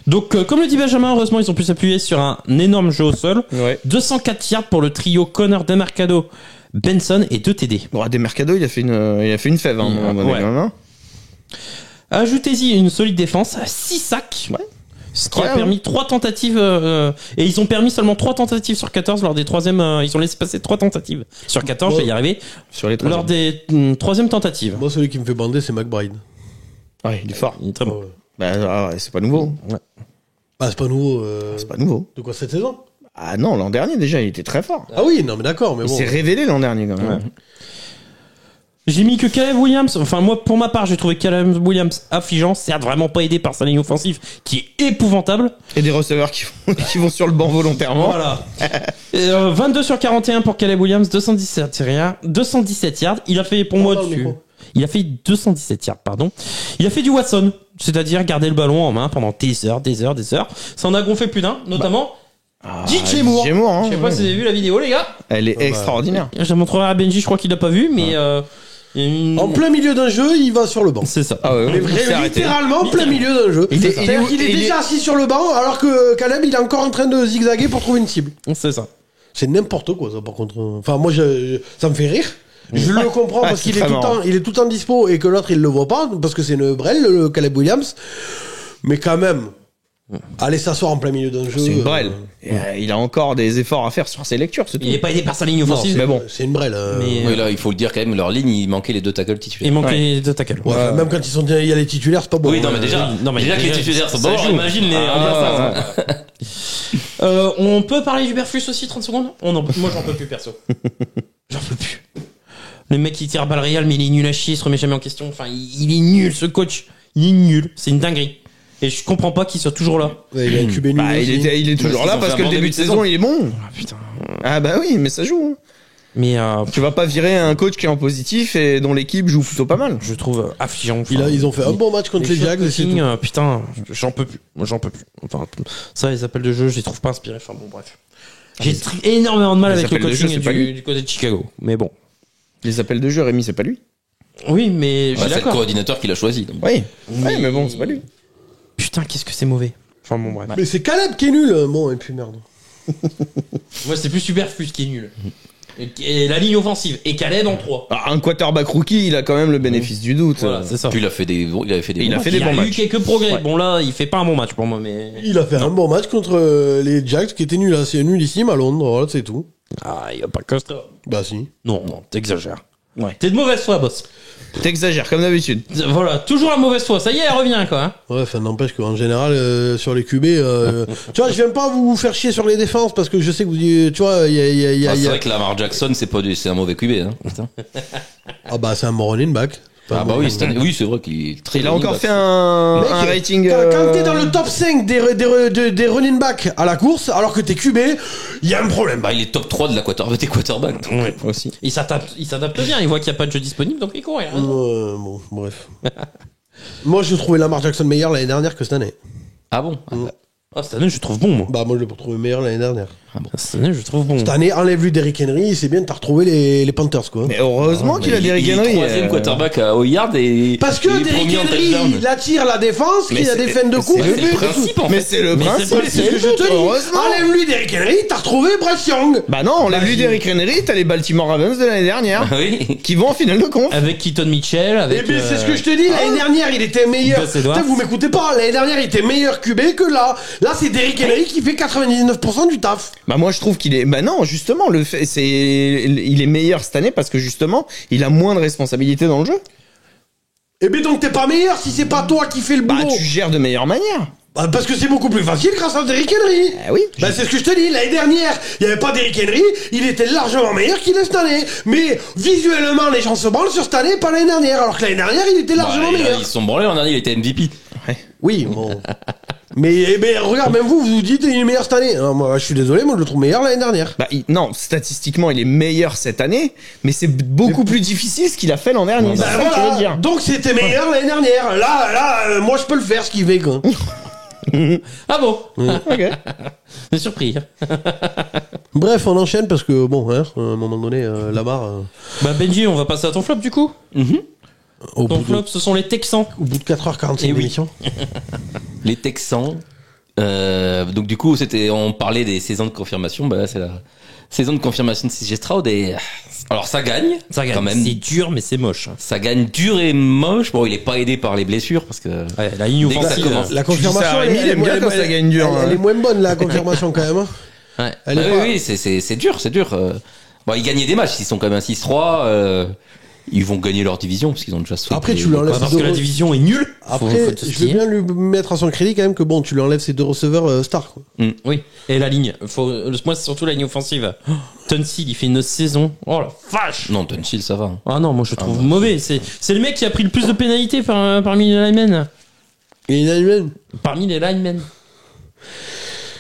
Donc, comme le dit Benjamin, heureusement, ils ont pu s'appuyer sur un énorme jeu au sol. Ouais. 204 yards pour le trio Connor, Demarcado, Benson et 2 TD. Bon, Demercado, il a fait une fève, hein, à un moment donné, Ouais. quand même, hein. Ajoutez-y une solide défense, 6 sacs. Ouais. Ce qui a Incroyable. permis 3 tentatives, et ils ont permis seulement 3 tentatives sur 14 lors des troisièmes, ils ont laissé passer 3 tentatives sur 14, je vais y arriver, Sur les lors des troisièmes tentatives. Moi, celui qui me fait bander, c'est McBride. Ouais, il est fort. Il est très bon. Ouais. Bah, ouais, c'est pas nouveau. Ah, c'est pas nouveau. C'est pas nouveau. De quoi, cette saison? Ah non, l'an dernier, déjà, il était très fort. Ah oui, non, mais d'accord, mais Il bon. s'est révélé l'an dernier, quand même. J'ai mis que Caleb Williams, enfin moi pour ma part j'ai trouvé Caleb Williams affligeant, certes vraiment pas aidé par sa ligne offensive qui est épouvantable. Et des receveurs qui vont sur le banc volontairement. Voilà. Et, 22 sur 41 pour Caleb Williams, 217 yards. Il a fait pour moi Dans le dessus. micro. Il a fait 217 yards, pardon. Il a fait du Watson, c'est-à-dire garder le ballon en main pendant des heures. Ça en a gonflé plus d'un, notamment DJ Moore. DJ Moore, hein, Je sais pas si vous avez vu la vidéo les gars. Elle est extraordinaire. Je la montrerai à Benji, je crois qu'il l'a pas vu, mais il y a une- En plein milieu d'un jeu, il va sur le banc. c'est ça. Ah ouais, Mais on s'est arrêté. littéralement, en plein milieu d'un jeu. Il est- C'est-à-dire qu'il est il est- déjà assis sur le banc, alors que Caleb, il est encore en train de zigzaguer pour trouver une cible. C'est ça. C'est n'importe quoi, ça, par contre. Enfin, moi, ça me fait rire. Je le comprends parce c'est qu'il est très tout le marrant. temps, il est tout le temps dispo et que l'autre, il le voit pas, parce que c'est une brêle, le Caleb Williams. Mais quand même, Aller s'asseoir en plein milieu d'un jeu. C'est une brêle. Il a encore des efforts à faire sur ses lectures, c'est tout. Il est pas aidé par sa ligne Non, offensive. mais bon. c'est une brêle. Mais Oui, là, il faut le dire quand même, leur ligne, il manquait les 2 tackles titulaires. il manque les 2 tackles. Ouais, enfin, même quand il y a les titulaires, c'est pas bon. Oui, non, mais déjà, non, mais déjà que les titulaires sont ça bons, joue. imagine les. On peut parler du Berflus aussi 30 secondes moi j'en peux plus perso. J'en peux plus. Le mec qui tire balle réelle mais il est nul à chier, il se remet jamais en question. Enfin il est nul ce coach. Il est nul. C'est une dinguerie. Et je comprends pas qu'il soit toujours là. Ouais, il a un QB nul. Bah, il est toujours Parce là qu'ils ont parce fait que un le bon début de saison, il est bon. Ah putain. Ah bah oui, mais ça joue. Hein. Mais Tu vas pas virer un coach qui est en positif et dont l'équipe joue plutôt pas mal. je trouve affligeant. Ils ont fait un bon match contre les Jags. et c'est tout. Putain, j'en peux plus. Moi j'en peux plus. Enfin ça les appels de jeu, je les trouve pas inspirés. Enfin bon bref. J'ai énormément de mal les avec le appels de jeu, coaching c'est pas lui. du côté de Chicago. Mais bon. Les appels de jeu, Rémi, c'est pas lui. Oui, mais je suis C'est le d'accord. coordinateur qui l'a choisi. donc. Oui. Ouais, mais bon, c'est pas lui. Putain, qu'est-ce que c'est mauvais. Enfin bon bref. Mais c'est Caleb qui est nul. Bon, et puis merde. Moi c'est plus Superflus qui est nul. Et la ligne offensive. Et Caleb en 3. Ah, un quarterback rookie, il a quand même le bénéfice du doute. Voilà, c'est ça. Puis il avait fait des bons Il a fait des Il bons a eu matchs. quelques progrès. Ouais. Bon là, il fait pas un bon match pour moi, mais. Il a fait un bon match contre les Jags qui étaient nuls. Hein. C'est nulissime à Londres. Voilà, c'est tout. Ah, il y a pas que ça. Bah si. Non, t'exagères. Ouais. T'es de mauvaise foi, boss. T'exagères, comme d'habitude. Voilà, toujours la mauvaise foi. Ça y est, elle revient, quoi. Hein. Ouais, ça n'empêche qu'en général, sur les QB, tu vois, je viens pas vous faire chier sur les défenses parce que je sais que vous, tu vois, C'est vrai que Lamar Jackson, c'est un mauvais QB. Hein. Putain. Ah bah c'est un bon running back. Ah bah oui, oui, c'est vrai qu'il est très Il a running encore back. fait un Mec, rating. Quand t'es dans le top 5 des running back à la course, alors que t'es QB, il y a un problème. Bah, il est top 3 de la des quarterbacks. donc. Ouais. Aussi. Il s'adapte bien. Il voit qu'il y a pas de jeu disponible, donc il court. Il a raison. Bon, bref. Moi, je trouvais Lamar Jackson meilleur l'année dernière que cette année. Ah bon Ah, cette année, je le trouve bon, moi. Bah, moi, je l'ai trouvé meilleur l'année dernière. Cette année, je le trouve bon. Cette année, enlève-lui Derrick Henry, c'est bien de t'as retrouvé les Panthers, quoi. Mais heureusement qu'il a Derrick Il est Henry. troisième quarterback au yard et Parce que il est Derrick premier en Henry, touchdown. il attire la défense, Mais qu'il a c'est- des feintes de course. c'est C'est le principe en Mais fait. c'est le Mais c'est principe. pas- C'est ce que je te dis. Heureusement. Enlève-lui Derrick Henry, t'as retrouvé Bryce Young. Bah non, on l'a vu Derrick Henry, t'as les Baltimore Ravens de l'année dernière Oui. qui vont en finale de conf. Avec Keaton Mitchell, avec. Eh bien, c'est ce que je te dis, l'année dernière, il était meilleur. Gus Edwards. Putain, vous m'écoutez pas, l'année dernière, il était meilleur QB que là. Là, c'est Derrick Henry qui fait 99% du taf. Bah moi je trouve qu'il est. Bah non, justement, le fait, il est meilleur cette année parce que justement, il a moins de responsabilités dans le jeu. Eh bien, donc t'es pas meilleur si c'est pas toi qui fais le Bah boulot. tu gères de meilleure manière. Bah, parce que c'est beaucoup plus facile grâce à Derrick Henry. Ah oui. Bah, c'est ce que je te dis, l'année dernière, il n'y avait pas Derrick Henry, il était largement meilleur qu'il est cette année. Mais visuellement, les gens se branlent sur cette année, pas l'année dernière. Alors que l'année dernière, il était largement meilleur. Ils se sont branlés l'an dernier, il était MVP. Oui, bon. mais eh ben, regarde, même vous vous dites il est meilleur cette année. Non, moi, je suis désolé, moi, je le trouve meilleur l'année dernière. Bah non, statistiquement, il est meilleur cette année, mais c'est beaucoup plus difficile ce qu'il a fait l'an dernier. C'est Bah, ça que je veux voilà. dire. Donc c'était meilleur l'année dernière. Là, moi, je peux le faire, ce qu'il fait, quoi. Ah bon Ok. C'est surpris. Bref, on enchaîne parce que, bon, hein, à un moment donné, Lamar, Bah Benji, on va passer à ton flop du coup. au, Ton bout flop, ce sont les Texans. au bout de 4h45 Eh oui. d'émission. Les Texans. Donc du coup, on parlait des saisons de confirmation. Bah là, c'est la saison de confirmation de CJ Stroud. Et alors ça gagne. Ça gagne. Quand même. C'est dur, mais c'est moche. Ça gagne dur et moche. Bon, il est pas aidé par les blessures parce que. Ouais, la ligne Dès que ça offensive. commence. La Tu dis ça à confirmation, Rémi, il aime bien quand ça gagne dur, Elle hein. est moins bonne, la confirmation, quand même. Hein. Ouais. Elle est Ah pas- oui, c'est dur, c'est dur. Bon, ils gagnaient des matchs. Ils sont quand même à 6-3. Ils vont gagner leur division parce qu'ils ont déjà sauté. Après, tu lui enlèves Parce deux que la re- division est nulle. Après, Faut te je veux skier. bien lui mettre à son crédit quand même que bon, tu lui enlèves ses deux receveurs stars. Quoi. Oui. Et la ligne. Moi, c'est surtout la ligne offensive. Tunsil, il fait une saison. Oh la vache. Non, Tunsil, ça va. hein. Ah non, moi je le trouve mauvais. C'est le mec qui a pris le plus de pénalités parmi les linemen. Et il a lui-même. Parmi les linemen.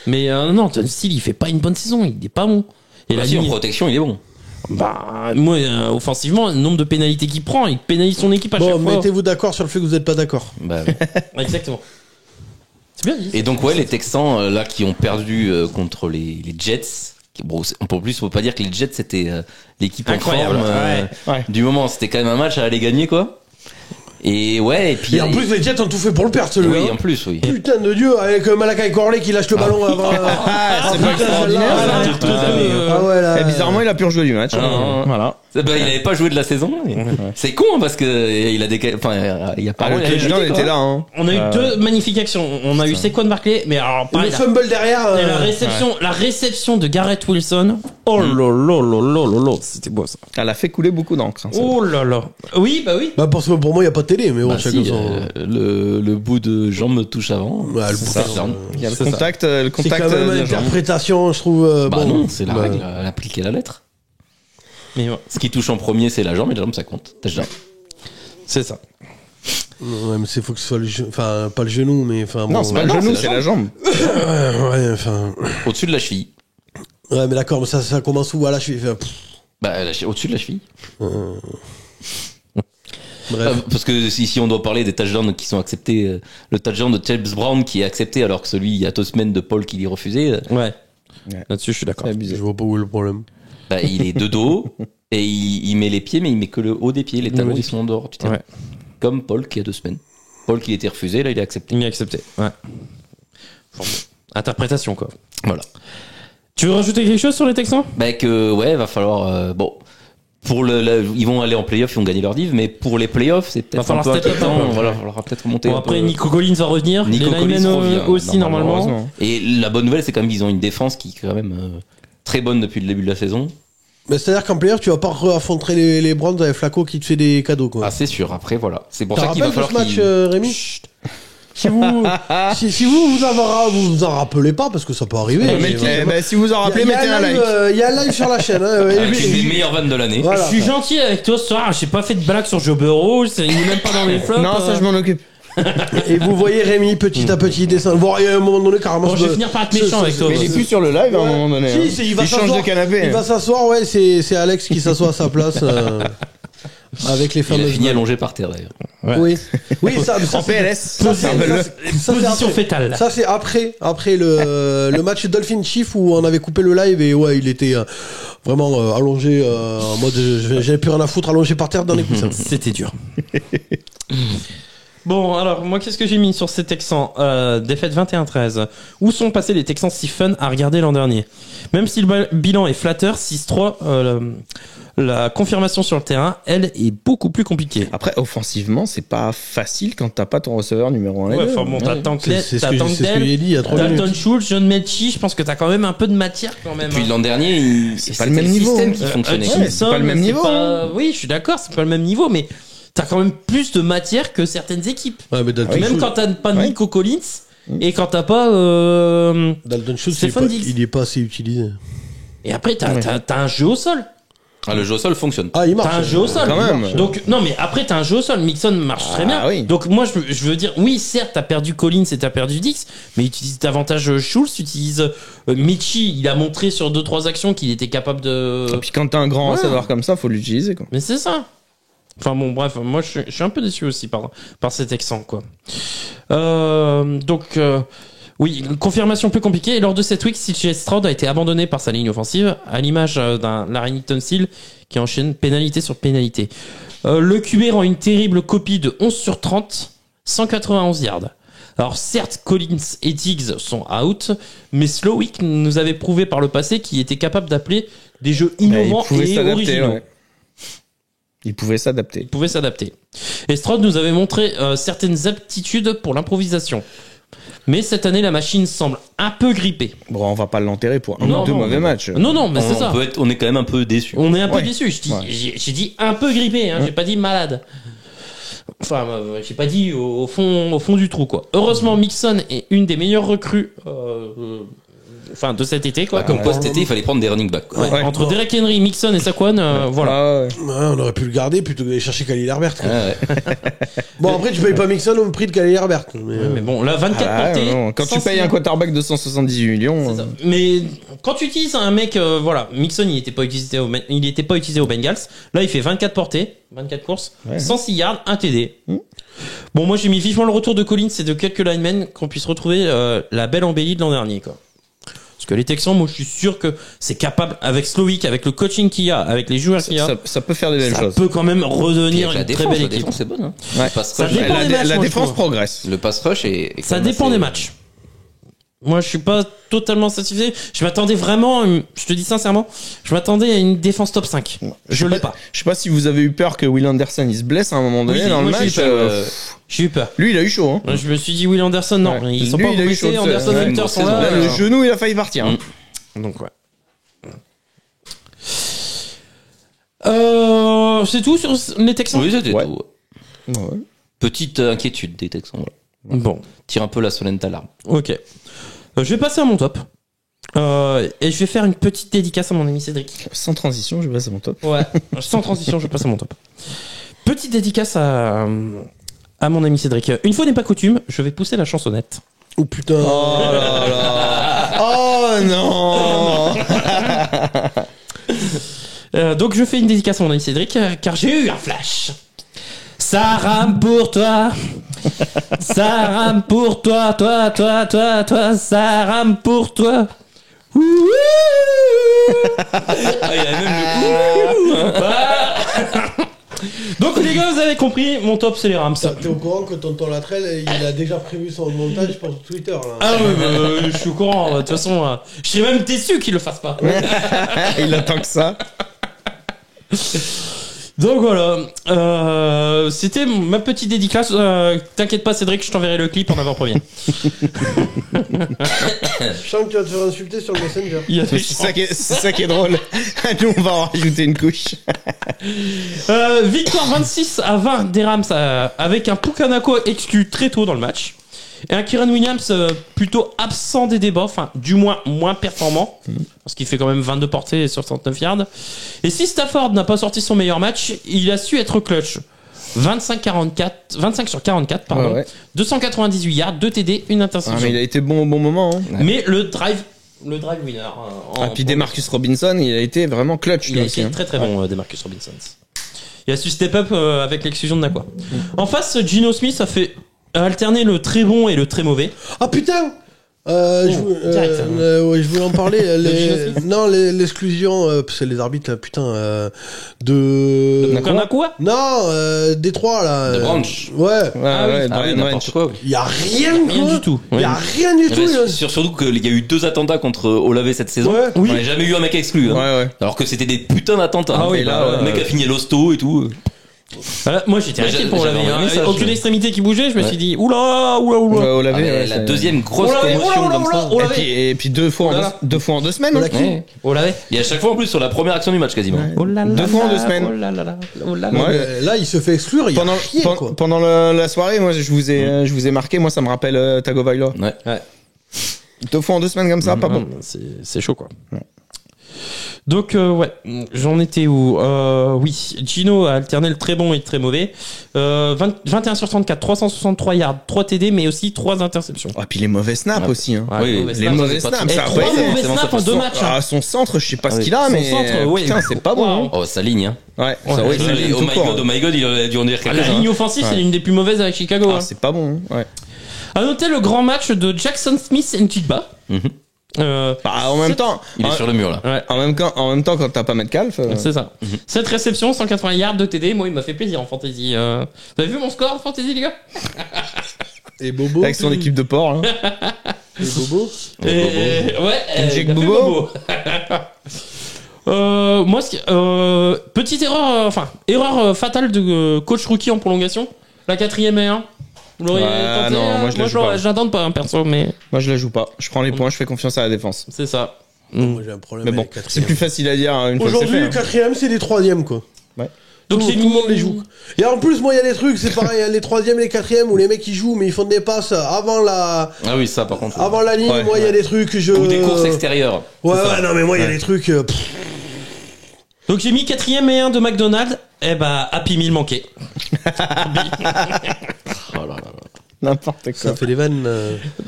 Mais non, Tunsil, il fait pas une bonne saison. Il est pas bon. Et Bah, la si, en ligne. protection, il est bon. Bah, moi, offensivement, le nombre de pénalités qu'il prend, il pénalise son équipe à Bon, chaque fois. mettez-vous d'accord sur le fait que vous n'êtes pas d'accord. Bah, Exactement. C'est bien dit. et donc ouais, les Texans là qui ont perdu contre les Jets. Bon, en plus, faut pas dire que les Jets c'était l'équipe en Incroyable, forme ouais. du moment. C'était quand même un match à aller gagner quoi. Et ouais, et puis Et en plus, les Jets ont tout fait pour le perdre, celui-là. oui, en plus, oui. Putain de Dieu, avec Malakai Corley qui lâche le ballon avant. Ah, c'est pas extraordinaire, ça. Ah ouais, là. Et bizarrement, il a pu rejouer du match. Ah. Voilà. Il avait pas joué de la saison. C'est con hein, parce que il a il y a pas. Le touchdown était là. Hein. On a eu deux magnifiques actions. On a eu Saquon Barkley, mais alors Le fumble derrière. et la réception de Garrett Wilson. Oh là, c'était beau ça. Elle a fait couler beaucoup d'encre. Hein, Oh là là. Oui, bah oui. Bah parce que pour moi il y a pas de télé, mais bon, Bah, chacun si, son. le bout de jambe me touche avant. Ouais, le C'est bout de ça. il y a le c'est contact, C'est quand même une interprétation, je trouve. Bah bon. non, c'est la Bah, règle, elle a appliqué la lettre. Mais ouais, Ce qui touche en premier, c'est la jambe et la jambe ça compte. Touchdown. c'est ça. Ouais, mais c'est faut que ce soit le genou, enfin pas le genou, mais enfin. Non, bon, c'est pas ouais. le non, genou, c'est c'est la la jambe. Ouais, enfin. Au-dessus de la cheville. Ouais, mais d'accord, mais ça commence où? Voilà, je suis. Bah au-dessus de la cheville. Bref. Parce que si on doit parler des touchdowns qui sont acceptés, le touchdown de James Brown qui est accepté alors que celui il y a 2 semaines de Paul qui l'y refusait, Ouais. Ouais. Là-dessus, je suis d'accord. C'est Je abusé. vois pas où est le problème. bah, il est de dos et il met les pieds mais il met que le haut des pieds, les talons Oui. ils sont en dehors du terrain. Ouais. Comme Paul qui a 2 semaines. Paul qui était refusé, là il est accepté. Il est accepté. Ouais. Bon. Interprétation, quoi. Voilà. Tu veux rajouter quelque chose sur les Texans? Bah que ouais, va falloir bon pour ils vont aller en playoff, ils vont gagner leur div, mais pour les playoffs, c'est peut-être Va falloir un peu step up, inquiétant. hein. Voilà, il faudra peut-être remonter. Bon, un après, peu. Nico Collins va revenir. Nico les Collins linemen revient, aussi, normalement. Heureusement. Et la bonne nouvelle, c'est quand même qu'ils ont une défense qui est quand même très bonne depuis le début de la saison. Mais c'est-à-dire qu'en playoff, tu vas pas affronter les Browns avec Flacco qui te fait des cadeaux, quoi. Ah, c'est sûr. Après, voilà. C'est pour T'as ça qu'il va rappelles de falloir ce match, Rémi? Si vous, si vous vous en rappelez pas, parce que ça peut arriver. Si vous en rappelez, mettez un like. Il y a un live sur la chaîne. avec une des meilleures vannes de l'année. Voilà. Je suis gentil avec toi ce soir. J'ai pas fait de blague sur Joe Burrow. Il est même pas dans les flops. Non, ça je m'en occupe. Et vous voyez Rémi petit à petit descendre. Voir, et à un moment donné, carrément. Bon, je vais finir par être méchant avec toi. Mais il est plus sur le live à un moment donné. hein. Si, il va change s'asseoir. de canapé. Il va s'asseoir, ouais, c'est Alex qui s'assoit à sa place. Avec les Il a fameuses. fini allongé par terre d'ailleurs. Oui. Oui, ça, En PLS. ça, c'est Position après. fétale. Ça, c'est après le match Dolphin Chief où on avait coupé le live et ouais, il était vraiment allongé en mode j'avais plus rien à foutre, allongé par terre dans les coussins. C'était dur. Bon, alors, moi, qu'est-ce que j'ai mis sur ces Texans? Défaite 21-13. Où sont passés les Texans si fun à regarder l'an dernier? Même si le bilan est flatteur, 6-3, la confirmation sur le terrain, elle, est beaucoup plus compliquée. Après, offensivement, c'est pas facile quand t'as pas ton receveur numéro 1. Ouais, enfin bon, t'as Tanklet, C'est ce t'as que j'ai dit il y a 3 Dalton minutes. Schultz, John Mechie, je pense que t'as quand même un peu de matière quand même. Puis hein. l'an dernier, C'est pas le même niveau. système qui fonctionnait. Ouais, c'est pas le même niveau, Oui, je suis d'accord, c'est pas le même niveau, mais t'as quand même plus de matière que certaines équipes. Ouais, mais Dalton Même Schultz, quand t'as pas Ouais. Nico Collins et quand t'as pas. Dalton Schultz, Stéphane Diggs. il est pas assez utilisé. Et après, t'as un jeu au sol. Ah, le jeu au sol fonctionne. Ah, il marche. T'as un jeu au sol. Quand même. Donc, non, mais après, t'as un jeu au sol. Mixon marche très bien. oui. Donc, moi, je veux dire, oui, certes, t'as perdu Collins et t'as perdu Dix, mais utilise davantage Schultz, utilise Michi. Il a montré sur 2-3 actions qu'il était capable de. Et puis quand t'as un grand Ouais. receveur comme ça, faut l'utiliser, quoi. Mais c'est ça. Enfin bon, bref, moi je suis un peu déçu aussi par cet accent, quoi. Oui, confirmation plus compliquée. Et lors de cette week, CJ Stroud a été abandonné par sa ligne offensive, à l'image d'un Larry Tunsil qui enchaîne pénalité sur pénalité. Le QB rend une terrible copie de 11 sur 30, 191 yards. Alors certes, Collins et Diggs sont out, mais Slowick nous avait prouvé par le passé qu'il était capable d'appeler des jeux innovants et originaux. ouais. Il pouvait s'adapter. Il pouvait s'adapter. Et Stroud nous avait montré certaines aptitudes pour l'improvisation. Mais cette année, la machine semble un peu grippée. Bon, on va pas l'enterrer pour un Non, ou deux non, mauvais matchs. Non, mais c'est ça. On est quand même un peu déçus. On est un peu Ouais. déçus. Ouais. J'ai dit un peu grippé, hein, j'ai pas dit malade. Enfin, j'ai pas dit au fond du trou, quoi. Heureusement, Mixon est une des meilleures recrues de cet été, quoi. Comme quoi cet été, il fallait prendre des running backs. quoi. Ouais. Ouais. Entre Derek Henry, Mixon et Saquon, voilà. Ah, ouais. Ouais, on aurait pu le garder plutôt que d'aller chercher Khalil Herbert. quoi. Ouais, ouais. Bon, après, tu payes pas Mixon au prix de Khalil Herbert. Mais, Mais bon, là, 24 Ah, ouais, portées. non. Quand tu 106 payes un quarterback de 178 millions. C'est ça. Mais quand tu utilises un mec, Mixon, il était pas utilisé au Bengals. Là, il fait 24 portées, 24 courses, Ouais. 106 yards, 1 TD. Bon, moi, j'ai mis vivement le retour de Collins et de quelques linemen qu'on puisse retrouver la belle embellie de l'an dernier, quoi. Parce que les Texans, moi, je suis sûr que c'est capable, avec Slowick, avec le coaching qu'il y a, avec les joueurs qu'il y a, Ça peut faire des belles ça choses. peut quand même Puis redevenir avec une très belle la équipe. défense est bonne. Hein. Ouais. Le pass Ça rush, dépend des matchs, La moi, je défense trouve. progresse. le pass rush est Ça quand même dépend assez- des matchs. Moi, je suis pas totalement satisfait. Je m'attendais vraiment, je te dis sincèrement, je m'attendais à une défense top 5. Je l'ai pas. Je sais pas si vous avez eu peur que Will Anderson il se blesse à un moment donné Oui, dans le moi, match. J'ai eu peur. Lui, il a eu chaud. Hein. Je me suis dit, Will Anderson, non. Ouais. Ils sont Lui, pas il a eu blessés. chaud, Anderson c'est- et Hunter ouais, sont là. Là, le genou, il a failli partir. Hein. Donc, ouais. C'est tout sur les Texans? Oui, c'était Ouais. tout. Ouais. Petite inquiétude des Texans. Voilà. Bon, Tire un peu la sonnette d'alarme. ok. Je vais passer à mon top. Et je vais faire une petite dédicace à mon ami Cédric. Sans transition, je passe à mon top. Ouais, sans transition, je passe à mon top. Petite dédicace à mon ami Cédric. Une fois n'est pas coutume, je vais pousser la chansonnette. Oh putain. Oh là là. Oh non. Donc je fais une dédicace à mon ami Cédric, car j'ai eu un flash. Ça rame pour toi. Ça rame pour toi, toi, ça rame pour toi. Ouh. Ah, il y a même le coup. Donc les gars, vous avez compris, mon top c'est les Rams. T'es au courant que tonton Latrell, il a déjà prévu son montage pour Twitter là. Ah ouais, je suis au courant. De toute façon, je serais même déçu qu'il le fasse pas. Il attend que ça. Donc voilà, c'était ma petite dédicace. T'inquiète pas, Cédric, je t'enverrai le clip en avant-première. Je sens que tu vas te faire insulter sur le Messenger. Il y a des C'est ça qui est drôle. Nous, on va en rajouter une couche. Victoire 26-20 des Rams avec un Pukanako exclu très tôt dans le match. Et un Kyren Williams plutôt absent des débats, enfin du moins moins performant, parce qu'il fait quand même 22 portées et 69 yards. Et si Stafford n'a pas sorti son meilleur match, il a su être clutch. 25 sur 44, pardon. Ouais. 298 yards, 2 TD, une Ah, interception. mais il a été bon au bon moment. Hein. Mais le drive winner. Ah, puis Demarcus Robinson, il a été vraiment clutch Il lui a aussi. été Hein. très très bon, Demarcus Robinson. Il a su step up avec l'exclusion de Nakua. En face, Geno Smith a fait alterner le très bon et le très mauvais. Ah putain. direct, Ouais, je voulais en parler. Gino L'exclusion, c'est les arbitres, là, putain, de. Nakua. Non, Détroit là. De Branch. Ouais. Ouais, Ah oui. ouais, Ah oui, Brian n'importe Branch. quoi. Il y a rien, Rien quoi. du tout. Il y a Ouais. rien du Eh tout. ben, là. surtout qu'il y a eu 2 attentats contre Olave cette saison. Ouais. Oui. On n'a jamais eu un mec exclu. Hein. Ouais, ouais. Alors que c'était des putains d'attentats. Ah oui, Et là, bah, le mec a fini l'hosto et tout. Voilà, moi j'étais Moi, inquiet j'ai- pour j'avais Olavé. envoyé un message. Aucune extrémité qui bougeait, je me Ouais. suis dit oula. Ouais, on l'avait, Ah, mais ouais, la c'est- deuxième grosse Olave, commotion Olave, comme ça. Olave. Et puis 2 fois, Voilà. 2 fois en 2 semaines. Ola hein. qui Ouais. Olavé. Et à chaque fois en plus sur la première action du match quasiment. Ouais. Oh là là 2 fois en là, 2 semaines. Oh là là là, oh là là. Ouais. Là, il se fait exclure, il y a rien, quoi. Pendant la soirée, moi, je vous ai marqué. Moi, ça me rappelle Tagovailoa. Ouais. Ouais. 2 fois en 2 semaines comme ça, pas bon. C'est chaud quoi. Donc ouais, j'en étais où oui, Gino a alterné le très bon et le très mauvais. 21 sur 34, 363 yards, 3 TD, mais aussi 3 interceptions. Ah, puis les mauvais snaps Ouais. aussi. Hein. Ouais, Oui, mauvais Les snaps. mauvais c'est pas snaps, tout. ça Et a 3 pas été- mauvais c'est bon, snaps ça en passe 2 son- matchs. Ah, son centre, je sais pas Ah ce oui. qu'il a, Son mais centre, ouais. putain, c'est pas bon. Hein. Oh, sa ligne. Hein. Ouais, ça, Ouais, ouais, ça ligne Oh tout my court. god, oh my god, il aurait dû en dire La quelques-uns. ligne offensive, c'est Ouais. l'une des plus mauvaises avec Chicago. Ah, hein. c'est pas bon. Hein. Ouais. À noter le grand match de Jackson Smith et Njigba. Mhm. Bah, en même temps, Il est sur le mur là. Ouais. en même temps, quand t'as pas Metcalf, C'est ça. Cette réception, 180 yards de TD, moi il m'a fait plaisir en fantasy. Vous avez vu mon score en fantasy les gars? Et Bobo. avec son équipe de porc. Hein. Et Bobo. Ouais, Jake il a fait Bobo. Moi, petite erreur, erreur fatale de coach rookie en prolongation. La 4ème et 1. Vous l'auriez Ouais, tenté? non, moi, je la joue pas. j'attends pas, perso, mais Moi, je la joue pas. Je prends les points, je fais confiance à la défense. c'est ça. Moi, j'ai un problème Mais bon, avec c'est quatrième. plus facile à dire une fois que c'est Aujourd'hui, fait. hein. quatrième, c'est des troisièmes, quoi. Donc tout j'ai le mis monde les joue. Et en plus, moi, il y a des trucs, c'est pareil, les troisièmes et les quatrièmes où les mecs ils jouent, mais ils font des passes avant la Ah oui, ça par contre. ligne. Ouais. Moi, il y a des trucs que je. Ou des courses extérieures. Ouais, C'est ça. ouais, non, mais moi, il y a des trucs. Donc j'ai mis 4ème et 1 de McDonald's. Eh bah, Happy Meal manqué. Oh là là là. N'importe quoi. Ça fait des vannes.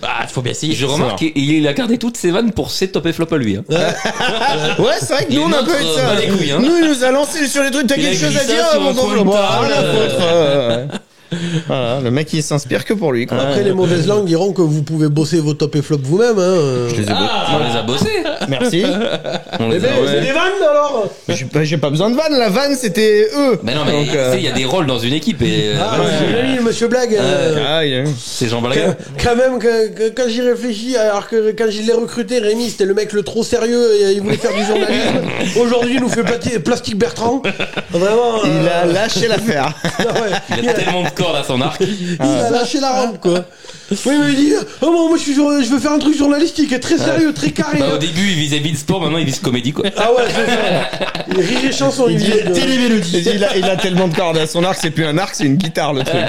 Bah, faut bien essayer. Je remarque qu'il a gardé toutes ses vannes pour ses top et flop à lui. Hein. Ouais, c'est vrai que Il nous, on a un peu montre, eu ça. bat les couilles, hein. Nous, il nous a lancé sur les trucs. T'as Il a quelque chose glissé à dire, sur mon un coin tonton? de Bah, table. rien à foutre. Voilà, le mec il s'inspire que pour lui. Quoi. Après, les mauvaises langues diront que vous pouvez bosser vos top et flop vous-même. Hein. Je les ai On les a bossés. Merci. On Eh les ben, a- c'est des vannes alors. J'ai pas besoin de vanne, la vanne c'était eux. Mais non, mais Donc, tu sais, il y a des rôles dans une équipe et Ah, j'ai vu, Monsieur Blague. Ah, il y a- c'est Jean Blague. Quand même, quand j'y réfléchis, alors que quand je l'ai recruté, Rémi, c'était le mec le trop sérieux et il voulait faire du journalisme. Aujourd'hui, il nous fait Plastique Bertrand. Vraiment. il a lâché l'affaire. Ah ouais. Il a tellement de cordes à son arc. Il a lâché la rampe, quoi. Oui, mais il dit, oh bon, moi je veux faire un truc journalistique, très sérieux, très carré. Bah, hein. au début, il visait vite sport, maintenant il vise comédie, quoi. Ah ouais, c'est ça. Il rire et chanson, il dit. Il a tellement de cordes à son arc, c'est plus un arc, c'est une guitare le truc.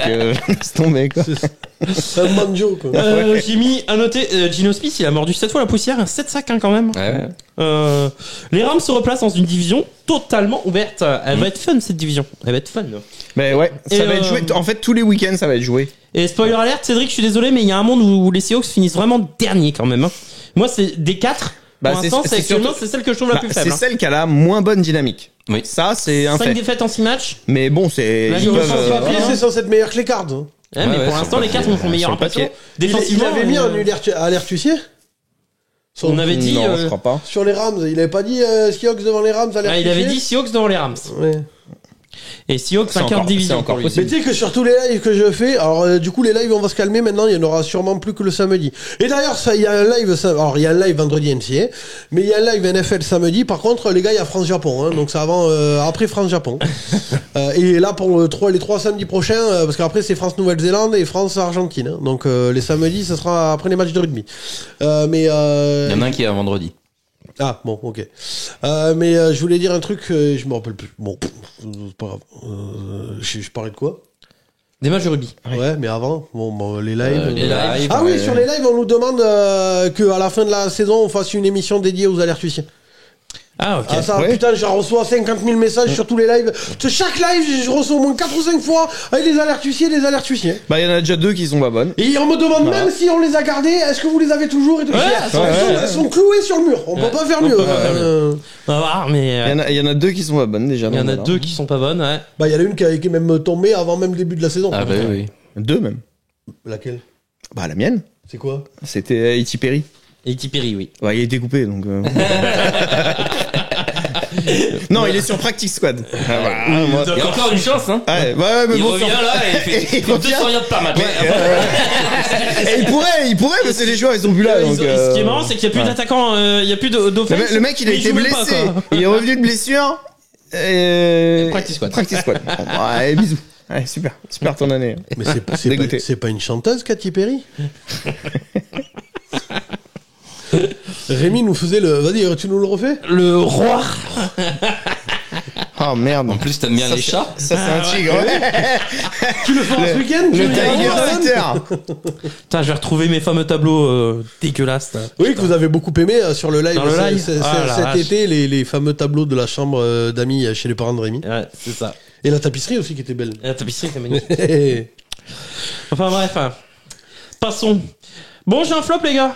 Laisse tomber quoi. C'est un banjo, quoi. J'ai mis à noter, Gino Smith, il a mordu 7 fois la poussière, 7 sacs hein, quand même. Ouais. Les Rams se replacent dans une division totalement ouverte. Elle va être fun cette division. Elle va être fun. Mais ouais, ça Et, va être joué. En fait, tous les week-ends, ça va être joué. Et spoiler alert, Cédric, je suis désolé, mais il y a un monde où les Seahawks finissent vraiment dernier quand même. Hein. Moi, c'est des 4. Bah, Pour l'instant, c'est c'est actuellement surtout- c'est celle que je trouve la Bah, plus c'est faible. celle qui a la moins bonne dynamique. Oui. Ça, c'est un 5 fait. défaites en 6 matchs. Mais bon, c'est. Là, ils ils peuvent, sont Sur le papier, voilà. c'est censé être meilleur que les cards. Hein. Ouais, mais ouais, pour sur l'instant, le les 4 me font meilleure sur le impression. papier. Il Défensivement, avait mis un alerte huissier On avait dit. Non, je crois pas. sur les Rams. Il avait pas dit Seahawks devant les Rams, alerte Ah, il avait huissier dit Seahawks devant les Rams. Ouais. Et Seahawks, C'est 5 encore- division. c'est encore pour lui. possible. Mais tu sais que sur tous les lives que je fais, alors du coup les lives on va se calmer maintenant, il y en aura sûrement plus que le samedi. Et d'ailleurs ça, il y a un live, alors il y a un live vendredi NCA, mais il y a un live NFL samedi. Par contre les gars il y a France Japon, hein, donc c'est avant, après France Japon. Et là pour les trois samedis prochains, parce qu'après c'est France Nouvelle-Zélande et France Argentine, hein, donc les samedis ce sera après les matchs de rugby. Il y en a un qui est un vendredi. Ah bon, ok. Mais je voulais dire un truc, je me rappelle plus. Bon, c'est pas grave. Je parlais de quoi? Des matchs de rugby. Ouais, mais avant, bon, les lives. Les lives. Ah oui, sur les lives, on nous demande qu'à la fin de la saison, on fasse une émission dédiée aux alertes huissiers. Ah, ok. Ah ça, Ouais. putain, j'en reçois 50 000 messages sur tous les lives. Chaque live, je reçois au moins 4 ou 5 fois avec les alertes huissiers, les alertes huissiers. Bah, il y en a déjà 2 qui sont pas bonnes. Et on me demande même si on les a gardées, est-ce que vous les avez toujours et tout. Ouais, Elles sont clouées sur le mur, on peut pas faire mieux. On va voir, mais. Il y en a 2 qui sont pas bonnes déjà. Il y en a donc 2 voilà. qui sont pas bonnes, ouais. Bah, il y en a une qui est même tombée avant même le début de la saison. Ah, bah oui. 2 même. Laquelle? Bah, la mienne, C'est quoi? c'était Iti Perry. Et Tiperi, oui. Ouais, il a été coupé donc. Non, il est sur Practice Squad. Ah, bah, moi- Il y a encore une chance, hein. Ouais, mais Il bon, revient sur- là et il fait Il revient. 200 yards par match. Et il pourrait, parce que les joueurs ils sont plus là. Donc, Ce qui est marrant, c'est qu'il n'y a plus ouais. d'attaquants, il n'y a plus d'offense. Le mec il a mais été joue même pas, blessé. quoi. Il est revenu de blessure. Practice squad. Practice squad. Bon, ouais, bisous. Ouais, super ton année. Mais c'est Dégoûté. c'est pas une chanteuse, Katy Perry? Rémi nous faisait le. Vas-y, tu nous le refais? Le roi. Oh merde. En plus, t'aimes bien Ça, les c'est- chats. Ça c'est un tigre. Ouais. Tu le feras ce week-end? Le tu le Tiger feras? Sitter. Putain, je vais retrouver mes fameux tableaux dégueulasses. Là. Oui, que vous avez beaucoup aimé sur le live, Dans le live. Ah, la cet vache. été, les fameux tableaux de la chambre d'amis chez les parents de Rémi. Ouais, c'est ça. Et la tapisserie aussi qui était belle. Et la tapisserie, c'est magnifique. Enfin bref, passons. Bon, j'ai un flop, les gars.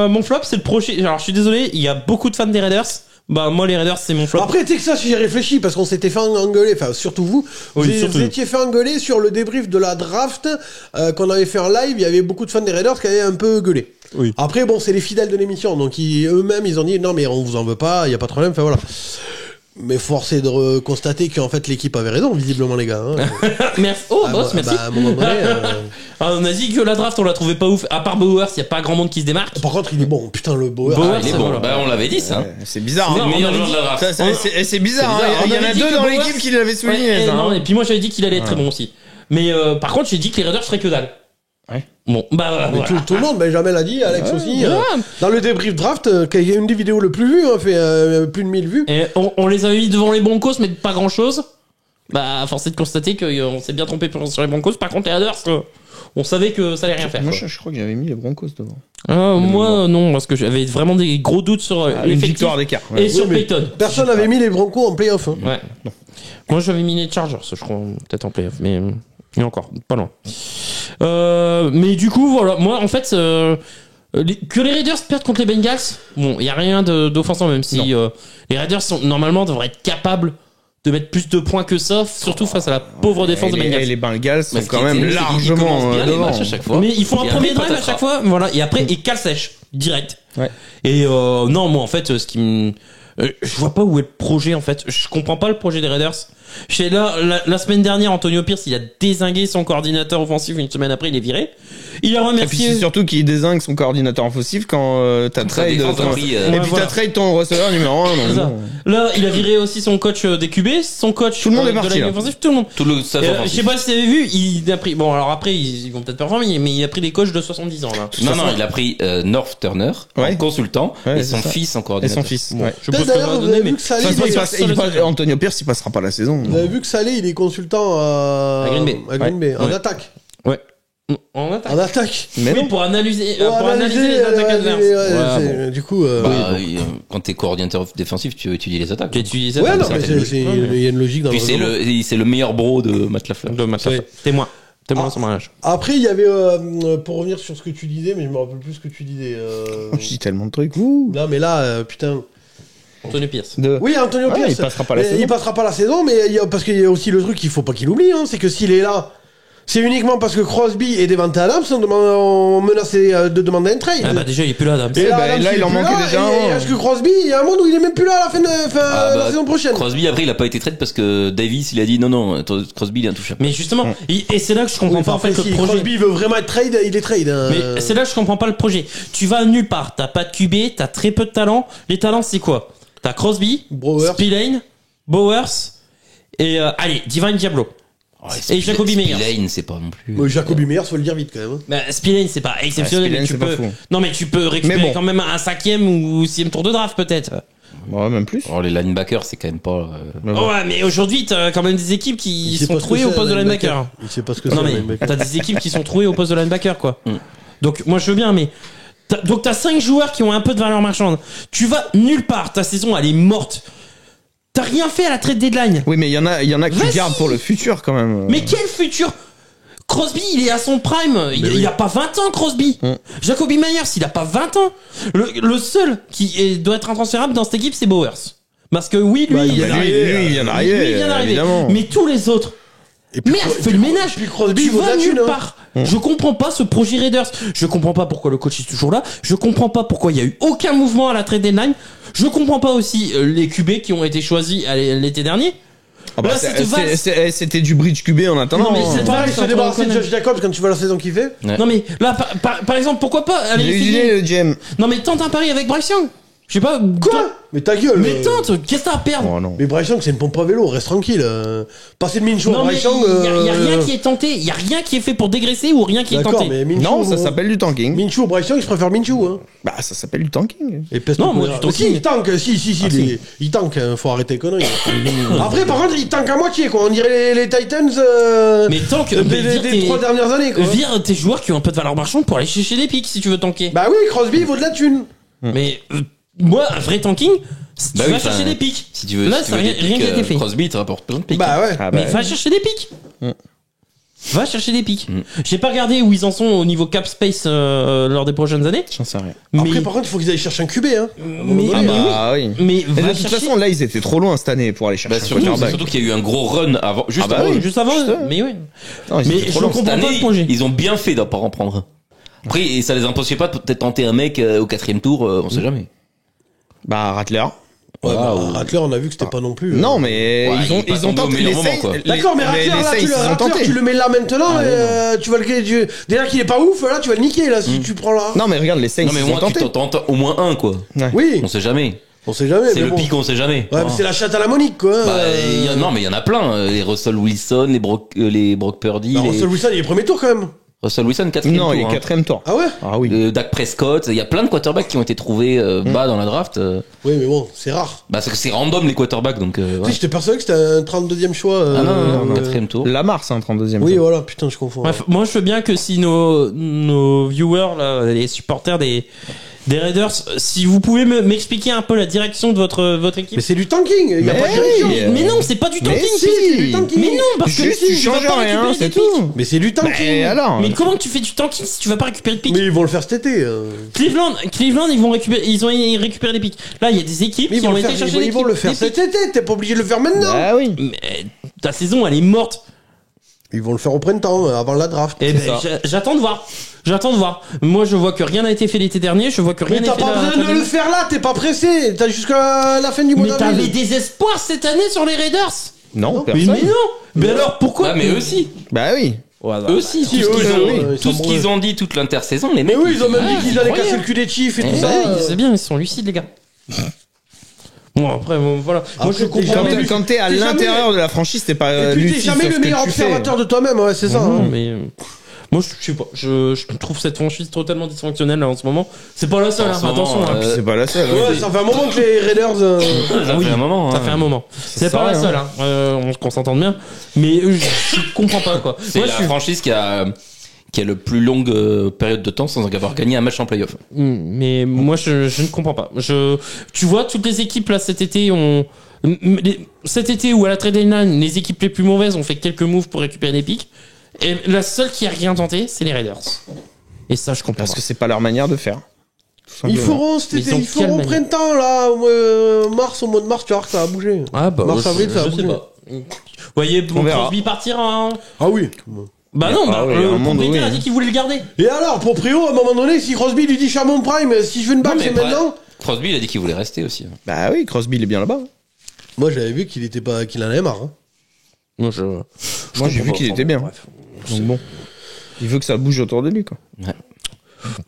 Mon flop, c'est le prochain. Alors, je suis désolé, il y a beaucoup de fans des Raiders. Bah, moi, les Raiders, c'est mon flop. Après, Texas, j'y ai réfléchi parce qu'on s'était fait engueuler, enfin, surtout vous. Oui, vous surtout vous étiez fait engueuler sur le débrief de la draft qu'on avait fait en live. Il y avait beaucoup de fans des Raiders qui avaient un peu gueulé. Oui. Après, bon, c'est les fidèles de l'émission, donc eux-mêmes, ils ont dit non, mais on vous en veut pas, il y a pas de problème. Enfin voilà. Mais force est de constater qu'en fait l'équipe avait raison, visiblement les gars. Hein. Merci. Oh, boss, bah, merci. à un moment donné, Ah, on a dit que la draft, on la trouvait pas ouf. À part Bowers, il y a pas grand monde qui se démarque. Par contre, il est bon. Putain, le Bauer. Bauer, Il est c'est bon. voilà. Bah, on l'avait dit, ça. Ouais, c'est bizarre. C'est hein. on Le meilleur avait joueur de dit- la draft. C'est bizarre. C'est hein. bizarre. Il y On en a avait dit 2 que dans Bowers- l'équipe qui l'avaient souligné. Ouais, ça, non, hein. et puis moi, j'avais dit qu'il allait être très bon aussi. Mais par contre, j'ai dit que les Raiders feraient que dalle. Ouais. Bon, bah Mais voilà. tout le monde, Benjamin l'a dit, Alex aussi. Ouais. Dans le débrief draft, qui est une des vidéos le plus vues, hein, fait plus de 1000 vues. Et on les avait mis devant les Broncos, mais pas grand chose. Bah, force est de constater qu'on s'est bien trompé sur les Broncos. Par contre, les Raiders, on savait que ça allait rien faire. Moi, quoi. je crois que j'avais mis les Broncos devant. Moi, non, parce que j'avais vraiment des gros doutes sur Une l'effectif victoire d'écart. et Ouais. sur Oui, mais Peyton. Personne n'avait mis les Broncos en playoff. Hein. Ouais. Moi, j'avais mis les Chargers, je crois, peut-être en playoff, mais et encore, pas loin. Mais du coup, voilà, moi, en fait, que les Raiders perdent contre les Bengals, bon, il y a rien d'offensant, même si les Raiders sont normalement devraient être capables de mettre plus de points que ça, surtout face à la pauvre défense de Et Bengals. les Bengals sont Mais ce quand qui est même terrible, c'est qu'ils largement commencent bien les devant. matchs à chaque fois. Mais ils font un Et premier après, drive à patatras. chaque fois, voilà, et après ils calent sèche, direct. Ouais. Et non, moi en fait, ce qui me, je vois pas où est le projet en fait. Je comprends pas le projet des Raiders. Je sais là, la semaine dernière, Antonio Pierce, il a dézingué son coordinateur offensif. Une semaine après, il est viré. Il a Et puis remercié. c'est surtout qu'il dézingue son coordinateur offensif quand t'as Sa trade défense a ton- pris, et ouais, puis voilà. t'as trade ton receveur numéro 1. C'est ça. Là, il a viré aussi son coach des QB, son coach Tout le monde est de parti, la ligne là. offensive, tout le monde. Tout le staff Je sais offensif. pas si t'avais vu, il a pris. Bon, alors après, ils vont peut-être performer, mais il a pris des coachs de 70 ans là. Non, il a pris North Turner Ouais. en consultant Ouais, et c'est son ça. fils en Et coordinateur. son fils. Bon, Ouais. je sais pas ce que ça D'ailleurs, va vous donner, avez mais vu que Salé, De toute façon, il est- Antonio Pierce, il passera pas la saison. vous avez vu que Salé, il est consultant À Green Bay. en Ouais. attaque. ouais. En attaque. En attaque. Mais Oui, non. pour analyser, Pour pour analyser les attaques adverses. ouais, du coup, Bah, quand t'es coordinateur défensif, tu étudies les attaques. J'ai utilisé ouais, ça. non, ça, mais c'est- il y a une logique dans Puis le c'est raisonnement. c'est le meilleur bro de Matt LaFleur. de Matt Lafleur. Témoin. Témoin à son mariage. Après, il y avait, pour revenir sur ce que tu disais, mais je me rappelle plus ce que tu disais. Je dis tellement de trucs. Ouh. Non, mais là, putain. Antonio Pierce. Oui, Antonio Ouais, Pierce. il passera pas la Mais saison. Il passera pas la saison, mais parce qu'il y a aussi le truc qu'il faut pas qu'il oublie, hein, c'est que s'il est là, c'est uniquement parce que Crosby et Devante Adams ont menacé de demander un trade. Ah bah déjà, il est plus là, Adams. Et bah, Adams, là, il est en plus manquait là, déjà et un. est-ce que Crosby, il y a un monde où il est même plus là à la fin de Ah, la bah, saison prochaine. Crosby, après, il a pas été trade parce que Davis, il a dit non, Crosby, il est intouchable. Mais justement, et c'est là que je comprends Oui, pas en fait si le projet. Crosby veut vraiment être trade, il est trade. hein. Mais c'est là que je comprends pas le projet. Tu vas nulle part, t'as pas de QB, t'as très peu de talent. Les talents, c'est quoi? T'as Crosby, Bowers. Spillane, Bowers et allez, Divine Diablo. Ouais, Et Jacoby Meyers. Spillane, c'est pas non plus. Mais Jacoby Meyers, faut le dire vite quand même. hein. Bah, Spillane, c'est pas exceptionnel, Spillane, mais tu c'est pas peux. fou. Non, mais tu peux récupérer Mais bon. quand même un 5e ou 6e tour de draft peut-être. Ouais, même plus. Oh, les linebackers, c'est quand même pas. Mais bon. Ouais, mais aujourd'hui, t'as quand même des équipes qui Il sait sont pas ce que trouées au c'est, poste de un linebacker. Il sait pas ce que c'est. Non un mais linebacker. t'as des équipes qui sont trouées au poste de linebacker quoi. Mm. Donc moi je veux bien mais donc t'as 5 joueurs qui ont un peu de valeur marchande. Tu vas nulle part, ta saison elle est morte. T'as rien fait à la trade deadline. Oui, mais il y en a qui Vas-y. gardent pour le futur quand même. Mais quel futur? Crosby, il est à son prime. Il a pas 20 ans, Crosby. Jacoby Meyers, il a pas 20 ans. Le seul qui doit être intransférable dans cette équipe, c'est Bowers. Parce que oui, lui, Bah, il il vient vient d'arriver. lui, il vient d'arriver, Lui, il vient d'arriver. évidemment. Mais tous les autres, Et puis, merde, fais le ménage. Puis Crosby, Tu il vaut de vas la thune. nulle hein. part. Je comprends pas ce projet Raiders. Je comprends pas pourquoi le coach est toujours là. Je comprends pas pourquoi il y a eu aucun mouvement à la trade deadline. Je comprends pas aussi les QB qui ont été choisis l'été dernier. Ah bah, Là, cette valse- c'était du bridge QB en attendant. Non, mais hein. cette Pareil, valse se entre débarrasser de Conan- Josh Jacobs quand tu vois la saison qu'il fait. Ouais. Non mais là, par exemple, pourquoi pas aller J'ai eu essayer. l'idée, le GM. Non mais tente un pari avec Bryce Young. Je sais pas. Quoi Mais ta gueule. Mais tente. Qu'est-ce que t'as à perdre? Oh non. Mais Bryce Young, c'est une pompe à vélo, reste tranquille. Passer de Minshew à Non mais Bryce Young. y a rien qui est tenté. Y a rien qui est fait pour dégraisser ou rien qui est D'accord, tenté. mais Minshew. Non, ça s'appelle du tanking. Minshew, Bryce Young, je préfère Minshew. Hein. Bah, ça s'appelle du tanking. Et peste Non, au moi, connard. du tanking. Si, il tank, si, il tank, hein, faut arrêter les conneries. Après, par contre, il tank à moitié, quoi. On dirait les Titans Mais tant que des 3 dernières années, quoi. vire tes joueurs qui ont un peu de valeur marchande pour aller chercher des pics si tu veux tanker. Bah oui, Crosby, il vaut de la thune. Mais moi, un vrai tanking, tu Bah oui, vas chercher enfin, des pics. Si tu veux, Là, si tu ça veux rien des pics, qui a été fait. Crosby, il te rapporte plein de pics. Bah ouais. Ah bah, Mais va chercher des pics. Va chercher des pics. Mm. J'ai pas regardé où ils en sont au niveau cap space lors des prochaines années. j'en sais rien. Mais Après, par contre, il faut qu'ils aillent chercher un QB, hein. mais, Ah mais bah oui. oui. Mais Mais va de toute chercher. façon, là, ils étaient trop loin cette année pour aller chercher Bah, un surtout, quarterback. surtout qu'il y a eu un gros run avant, juste Ah bah avant. oui. Juste avant, Putain. mais oui. Non, ils Mais étaient trop je loin. comprends Cette pas année, le projet. ils ont bien fait d'en pas en prendre un. Après, et ça les empêchait pas de peut-être tenter un mec au 4e tour, on sait jamais. Bah, Rattler. Ouais, Voilà, bah, ou- Rattler, on a vu que c'était pas non plus. Non, mais Ouais, ils ont, il est pas ils ont tombé au tenté. meilleur Les moment, Saints, quoi. D'accord, mais Rattler, les là, Saints, tu, ils ont Rattler, tenté. tu le mets là maintenant, Ah, et, tu vas le. Déjà qu'il est pas ouf, là, tu vas le niquer, là, si tu prends là. Non, mais regarde, les Saints, Non, mais au ils ont moins, tu tenté. t'entends au moins un, quoi. Oui, On sait jamais. on sait jamais. C'est mais le bon. pic, on sait jamais. Ouais, mais c'est la chatte à la Monique, quoi. Bah, non, mais il y en a plein. Les Russell Wilson, les Brock Purdy, Non, les... Russell Wilson, il est premier tour quand même. Russell Wilson, 4e Non, tour. il est hein. 4ème tour. Ah ouais Ah oui. Dak Prescott, il y a plein de quarterbacks qui ont été trouvés bas dans la draft. Oui, mais bon, c'est rare. Bah, c'est random les quarterbacks, donc. Tu Ouais. sais, j'étais persuadé que c'était un 32e choix. Ah non, euh, 4e tour. Lamar, c'est un 32e Oui, tour. voilà, putain, je confonds. Bref, moi je veux bien que si nos viewers, là, les supporters des Raiders, si vous pouvez m'expliquer un peu la direction de votre équipe. Mais c'est du tanking, il y a Mais pas de direction. oui. Mais non, c'est pas du Mais tanking. si, c'est du tanking. Mais non, parce que Juste, tu vas changes pas rien, récupérer c'est des pics. tout. Mais c'est du tanking. Et alors? Mais comment tu fais du tanking si tu vas pas récupérer de pics? Mais ils vont le faire cet été. Cleveland, ils ont récupéré des pics. Là, il y a des équipes Mais qui ont été chercher des ils vont le faire des cet pics. été. T'es pas obligé de le faire maintenant. Ah oui. Mais ta saison, elle est morte. Ils vont le faire au printemps, avant la draft. Eh ben, j'attends de voir. J'attends de voir. Moi, je vois que rien n'a été fait l'été dernier. Je vois que rien Mais n'a t'as été pas la- besoin de le faire là, t'es pas pressé. T'as jusqu'à la fin du mois Mais t'avais d'avril. des espoirs cette année sur les Raiders. Non, Mais, personne. non. Mais alors pourquoi? Ouais, mais eux aussi. Bah oui. Eux aussi. Si, Tout ce eux, qu'ils eux, ont- ils tout sont ce qu'ils ont dit toute l'intersaison, les mecs. Mais oui, ils ont même dit Ah, qu'ils allaient croyaient, casser hein. le cul des chiffres et tout Eh ça. Ouais, c'est bien, ils sont lucides, les gars. Bon, après, bon, voilà. Moi, Après, je t'es comprends. jamais- Quand t'es à t'es l'intérieur de la franchise, t'es pas Et puis t'es lucide jamais sur le ce que meilleur tu fais. observateur de toi-même, ouais, c'est ça. Non, hein. mais moi, je sais pas. Je trouve cette franchise totalement dysfonctionnelle là, en ce moment. C'est pas la seule, En hein, ce moment, attention. hein. C'est pas la seule. Ouais, ça fait un moment que les Raiders. Ça fait un moment. Ça hein. fait un moment. C'est sert pas à la rien. seule, hein. Qu'on s'entende bien. Mais je comprends pas, quoi. C'est Moi, la je suis- franchise qui a le plus longue période de temps sans avoir gagné un match en playoff. Mais moi, je ne comprends pas. Tu vois, toutes les équipes là cet été cet été ou à la trade deadline, les équipes les plus mauvaises ont fait quelques moves pour récupérer des pics. Et la seule qui a rien tenté, c'est les Raiders. Et ça, je comprends Parce pas. que c'est pas leur manière de faire. Tout Ils simplement. feront cet Mais été, ils ont ils feront au quelle printemps, là, au mois de mars, tu vas voir que ça va bouger. Ah bah, Mars, avril, ça va je sais bouger. pas. Vous voyez, On verra. Crosby partir en... Ah oui. Bah non, Ah oui, le un monde, propriétaire oui. a dit qu'il voulait le garder. Et alors, pour Prio, à un moment donné, si Crosby lui dit je suis à mon prime, si je veux une bague, Non, mais c'est maintenant. Crosby, il a dit qu'il voulait rester aussi. Bah oui, Crosby, il est bien là-bas. Moi, j'avais vu qu'il en avait marre. hein. Moi, Moi, j'ai vu qu'il était bien. Donc bon. Il veut que ça bouge autour de lui, quoi.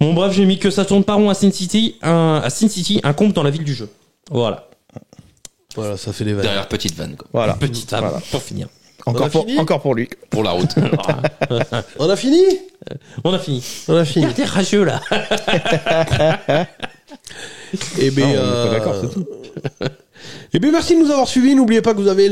Bon, bref, j'ai mis que ça tourne pas rond à Sin City, un comble dans la ville du jeu. Voilà. Voilà, ça fait des vannes. Derrière petite vanne, quoi. Voilà. Petite table Voilà. pour finir. a fini Encore pour lui. Pour la route. On a fini On a fini. On a fini. Regarde, t'es rageux là. Eh bien, Non, on est pas d'accord, c'est tout. Eh bien, merci de nous avoir suivis. N'oubliez pas que vous avez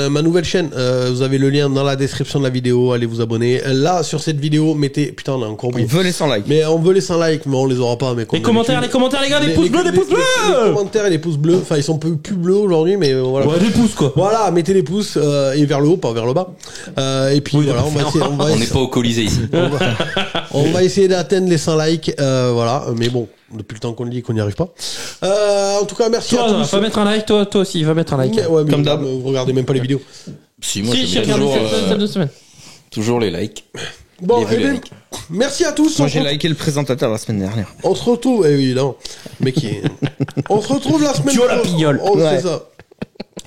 ma nouvelle chaîne. Vous avez le lien dans la description de la vidéo. Allez vous abonner. Là, sur cette vidéo, mettez. Putain, on a encore On oublié. veut les 100 likes. Mais on veut les 100 likes, mais on les aura pas. Mais comme Les commentaires, les gars, des pouces bleus, des pouces Les bleus. commentaires et les pouces bleus. Enfin, ils sont plus bleus aujourd'hui, mais voilà. Ouais, des pouces quoi. Voilà, mettez les pouces et vers le haut, pas vers le bas. Et puis voilà, on va essayer. On n'est pas au Colisée ici. On va essayer d'atteindre les 100 likes, voilà. Mais bon, depuis le temps qu'on le dit, qu'on n'y arrive pas. En tout cas, merci Toi, à tous. va mettre un like, toi aussi, va mettre un like. Mais, ouais, mais Comme d'hab. vous regardez même pas les vidéos. Si, moi, Si, j'aime j'ai bien regardé toujours, celle de semaine. toujours les likes. Bon, Les vues, eh bien, les likes. merci à tous. Moi, On j'ai se liké le présentateur la semaine dernière. On se retrouve, évidemment. Mais qui est... On se retrouve la semaine Joe la pignole. Oh, Ouais. c'est ça.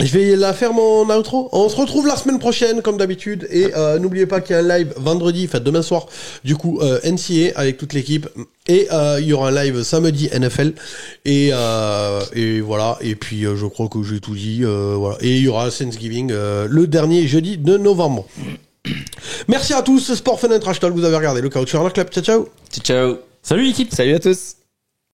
Je vais la faire mon outro. On se retrouve la semaine prochaine, comme d'habitude. Et n'oubliez pas qu'il y a un live vendredi, enfin demain soir, du coup, NCA avec toute l'équipe. Et il y aura un live samedi NFL. Et voilà. Et puis, je crois que j'ai tout dit. Voilà. Et il y aura Thanksgiving le dernier jeudi de novembre. Merci à tous. Sport Fun and Trash Talk, vous avez regardé le Couch Corner Club. Ciao, ciao. Ciao. Salut l'équipe. Salut à tous.